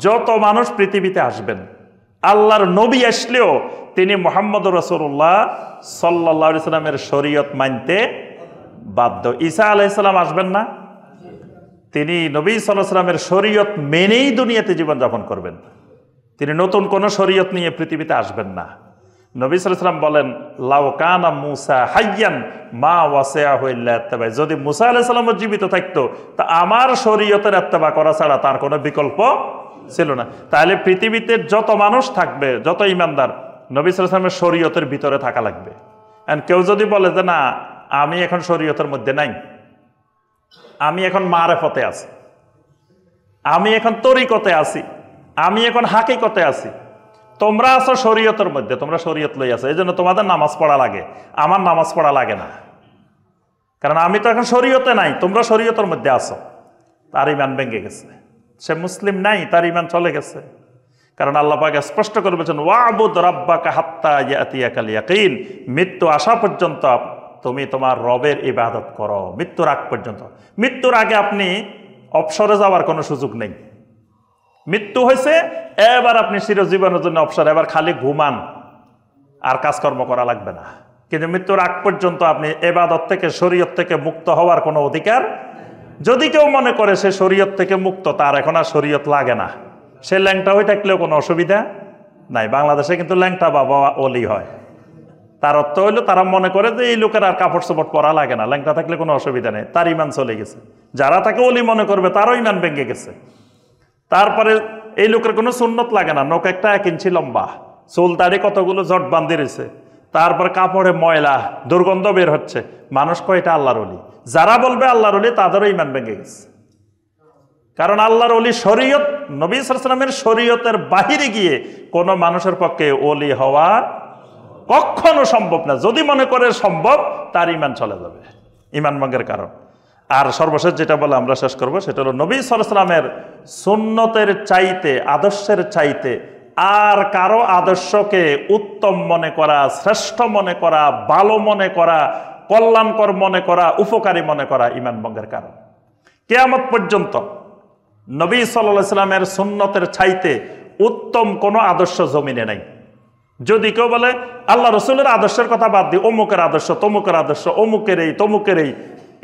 যত মানুষ পৃথিবীতে আসবেন, আল্লাহর নবী আসলেও তিনি মুহাম্মদুর রাসূলুল্লাহ সাল্লাল্লাহু আলাইহি সাল্লামের শরীয়ত মানতে বাধ্য। ঈসা আলাইহিস সালাম আসবেন না, তিনি নবী সাল্লাল্লাহু আলাইহি সাল্লামের শরীয়ত মেনেই দুনিয়াতে জীবনযাপন করবেন। তিনি নতুন কোনো শরীয়ত নিয়ে পৃথিবীতে আসবেন না। নবী সাল্লাল্লাহু আলাইহি সাল্লাম বলেন, লাউ কানা মূসা হাইয়ান মা ওয়াসিআহু ইল্লা ইত্তিবা, যদি মূসা আলাইহিস সালাম জীবিত থাকতো তা আমার শরীয়তের ইত্তেবা করা ছাড়া তার কোনো বিকল্প ছিল না। তাহলে পৃথিবীতে যত মানুষ থাকবে, যত ঈমানদার, নবী সাল্লাল্লাহু আলাইহি সাল্লামের শরীয়তের ভিতরে থাকা লাগবে। এন্ড কেউ যদি বলে যে না আমি এখন শরীয়তের মধ্যে নাই, আমি এখন মারেফতে আছি, আমি এখন তরিকতে আছি, আমি এখন হাকিকতে আছি, তোমরা আছো শরীয়তের মধ্যে, তোমরা শরীয়ত লই আছো, এই জন্য তোমাদের নামাজ পড়া লাগে, আমার নামাজ পড়া লাগে না, কারণ আমি তো এখন শরীয়তে নাই, তোমরা শরীয়তের মধ্যে আছো। তার ইমান ভেঙে গেছে, সে মুসলিম নাই, তার ইমান চলে গেছে। কারণ আল্লাহ পাক স্পষ্ট করে বলেছেন, ওয়াবুদ রাব্বাকা হাত্তা ইয়াতিয়াকাল ইয়াকিন, মৃত্যু আসা পর্যন্ত তুমি তোমার রবের ইবাদত করো, মৃত্যুর আগ পর্যন্ত। মৃত্যুর আগে আপনি অবসরে যাওয়ার কোনো সুযোগ নেই। মৃত্যু হয়েছে, এবার আপনি চিরজীবনের জন্য অবসর, এবার খালি ঘুমান, আর কাজকর্ম করা লাগবে না। কিন্তু মৃত্যুর আগ পর্যন্ত আপনি ইবাদত থেকে, শরীয়ত থেকে মুক্ত হওয়ার কোনো অধিকার, যদি কেউ মনে করে সে শরীয়ত থেকে মুক্ত, তার এখন আর শরীয়ত লাগে না, সে ল্যাংটা হয়ে থাকলেও কোনো অসুবিধা নাই। বাংলাদেশে কিন্তু ল্যাংটা বাবা অলি হয়, তার অর্থ হইলো তারা মনে করে যে এই লোকের আর কাপড় চোপড় পরা লাগে না, ল্যাংটা থাকলে কোনো অসুবিধা নেই, তার ইমান চলে গেছে। যারা তাকে অলি মনে করবে তারও ইমান ভেঙে গেছে। তারপরে এই লোকের কোনো সুন্নত লাগে না, নোক একটা 1 ইঞ্চি লম্বা, চুল দাড়ি কতগুলো জট বান্ধি রয়েছে, তারপর কাপড়ে ময়লা, দুর্গন্ধ বের হচ্ছে, মানুষ কয় এটা আল্লাহর অলি। যারা বলবে আল্লাহর অলি তাদেরও ইমান ভেঙে গেছে। কারণ আল্লাহর অলি শরীয়ত, নবী সাল্লাল্লাহু আলাইহি ওয়াসাল্লামের শরীয়তের বাহিরে গিয়ে কোনো মানুষের পক্ষে অলি হওয়া কখনো সম্ভব না। যদি মনে করে সম্ভব, তার ইমান চলে যাবে, ইমান ভঙ্গের কারণ। আর সর্বশেষ যেটা বলে আমরা শেষ করবো, সেটা হলো নবী সাল্লাল্লাহু আলাইহি ওয়াসাল্লামের সুন্নতের চাইতে, আদর্শের চাইতে আর কারো আদর্শকে উত্তম মনে করা, শ্রেষ্ঠ মনে করা, ভালো মনে করা, কল্যাণকর মনে করা, উপকারী মনে করা ইমান ভঙ্গের কারণ। কিয়ামত পর্যন্ত নবী সাল্লাল্লাহু আলাইহি ওয়াসাল্লামের সুন্নতের চাইতে উত্তম কোনো আদর্শ জমিনে নাই। যদি কেউ বলে আল্লাহ রসুলের আদর্শের কথা বাদ দিয়ে অমুকের আদর্শ, তমুকের আদর্শ, অমুকের এই তমুকের এই,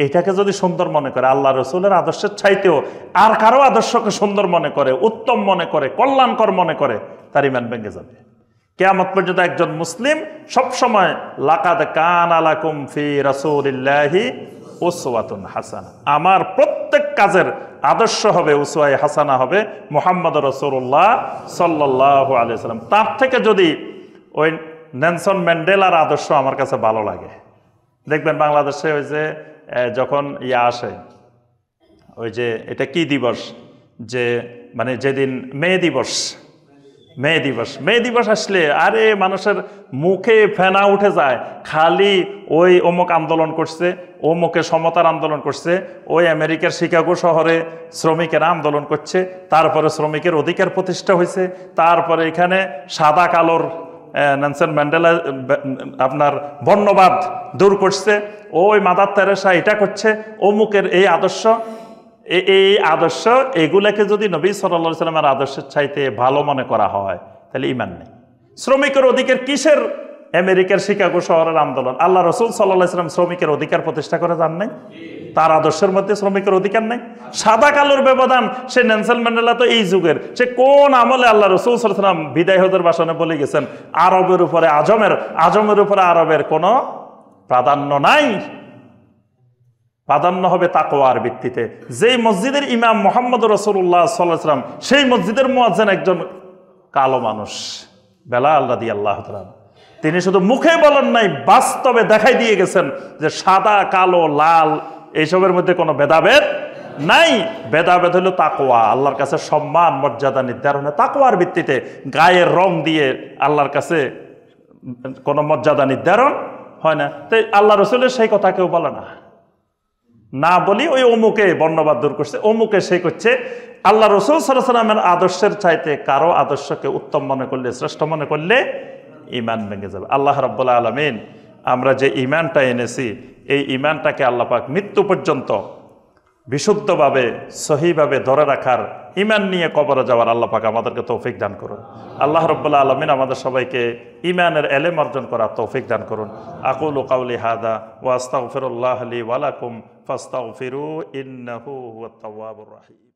এটাকে যদি সুন্দর মনে করে, আল্লাহ রসুলের আদর্শের চাইতেও আর কারো আদর্শকে সুন্দর মনে করে, উত্তম মনে করে, কল্যাণকর মনে করে, তার ইমান ভেঙে যাবে। কিয়ামত পর্যন্ত একজন মুসলিম সবসময় লাকাদ কানা লাকুম ফি রাসূলিল্লাহি উসওয়াতুন হাসানা, আমার প্রত্যেক কাজের আদর্শ হবে, উসওয়ায়ে হাসানা হবে মুহাম্মদ রাসূলুল্লাহ সাল্লাল্লাহু আলাইহি ওয়াসাল্লাম। তার থেকে যদি ওই নেলসন ম্যান্ডেলার আদর্শ আমার কাছে ভালো লাগে, দেখবেন বাংলাদেশে ওই যে যখন আসে, ওই যে এটা কি দিবস, যে মানে যেদিন মে দিবস আসলে আরে মানুষের মুখে ফেনা উঠে যায়, খালি ওই অমুক আন্দোলন করছে, অমুকে সমতার আন্দোলন করছে, ওই আমেরিকার শিকাগো শহরে শ্রমিকেরা আন্দোলন করছে, তারপরে শ্রমিকের অধিকার প্রতিষ্ঠা হয়েছে, তারপরে এখানে সাদা কালোর নেলসন ম্যান্ডেলা আপনার বর্ণবাদ দূর করছে, ওই মাদার তেরেসা এটা করছে, অমুকের এই আদর্শ, এই আদর্শ, এগুলাকে যদি নবী সাল্লাল্লাহু আলাইহি ওয়াসাল্লামের আদর্শের চাইতে ভালো মনে করা হয়, তাহলে ঈমান নেই। শ্রমিকের অধিকার কিসের আমেরিকার শিকাগো শহরের আন্দোলন? আল্লাহ রাসূল সাল্লাল্লাহু আলাইহি ওয়াসাল্লাম শ্রমিকের অধিকার প্রতিষ্ঠা করে যান নাই? তার আদর্শের মধ্যে শ্রমিকের অধিকার নাই? সাদা কালোর ব্যবধান, সে নেলসন ম্যান্ডেলা তো এই যুগের, সে কোন আমলে আল্লাহ রাসূল সাল্লাল্লাহু আলাইহি ওয়াসাল্লাম বিদায় হজের ভাষণে বলে গেছেন, আরবের উপরে আজমের উপরে আরবের কোনো প্রাধান্য নাই, প্রাধান্য হবে তাকওয়ার ভিত্তিতে। যেই মসজিদের ইমাম মুহাম্মদ রাসূলুল্লাহ সাল্লাল্লাহু আলাইহি ওয়াসাল্লাম, সেই মসজিদের মুয়াজ্জিন একজন কালো মানুষ, বেলাল রাদিয়াল্লাহু তাআলা। তিনি শুধু মুখে বলেন নাই, বাস্তবে দেখাই দিয়ে গেছেন যে সাদা, কালো, লাল এইসবের মধ্যে কোনো ভেদাভেদ নাই। ভেদাভেদ হলো তাকওয়া, আল্লাহর কাছে সম্মান মর্যাদা নির্ধারণে তাকওয়ার ভিত্তিতে। গায়ের রং দিয়ে আল্লাহর কাছে কোনো মর্যাদা নির্ধারণ হয় না। তাই আল্লাহ রসুলের সেই কথা কেউ বলে না বলি ওই অমুকে বর্ণবাদ দূর করছে, অমুকে সে করছে। আল্লাহ রসুল সাল্লাল্লাহু আলাইহি ওয়াসাল্লামের আদর্শের চাইতে কারো আদর্শকে উত্তম মনে করলে, শ্রেষ্ঠ মনে করলে ঈমান ভেঙে যাবে। আল্লাহ রাব্বুল আলামিন আমরা যে ঈমানটা এনেছি, এই ঈমানটাকে আল্লাহ পাক মৃত্যু পর্যন্ত বিশুদ্ধভাবে, সহিভাবে ধরে রাখার, ঈমান নিয়ে কবরে যাওয়ার আল্লাহ পাক আমাদেরকে তৌফিক দান করুন। আল্লাহ রাব্বুল আলামিন আমাদের সবাইকে ঈমানের ইলম অর্জন করার তৌফিক দান করুন। আকুলু কাওলি হাদা ওয়া আস্তাগফিরুল্লাহ লি ওয়া লাকুম ফাস্তাগফিরু ইন্নাহু হুয়াত তাওয়াবুর রাহিম।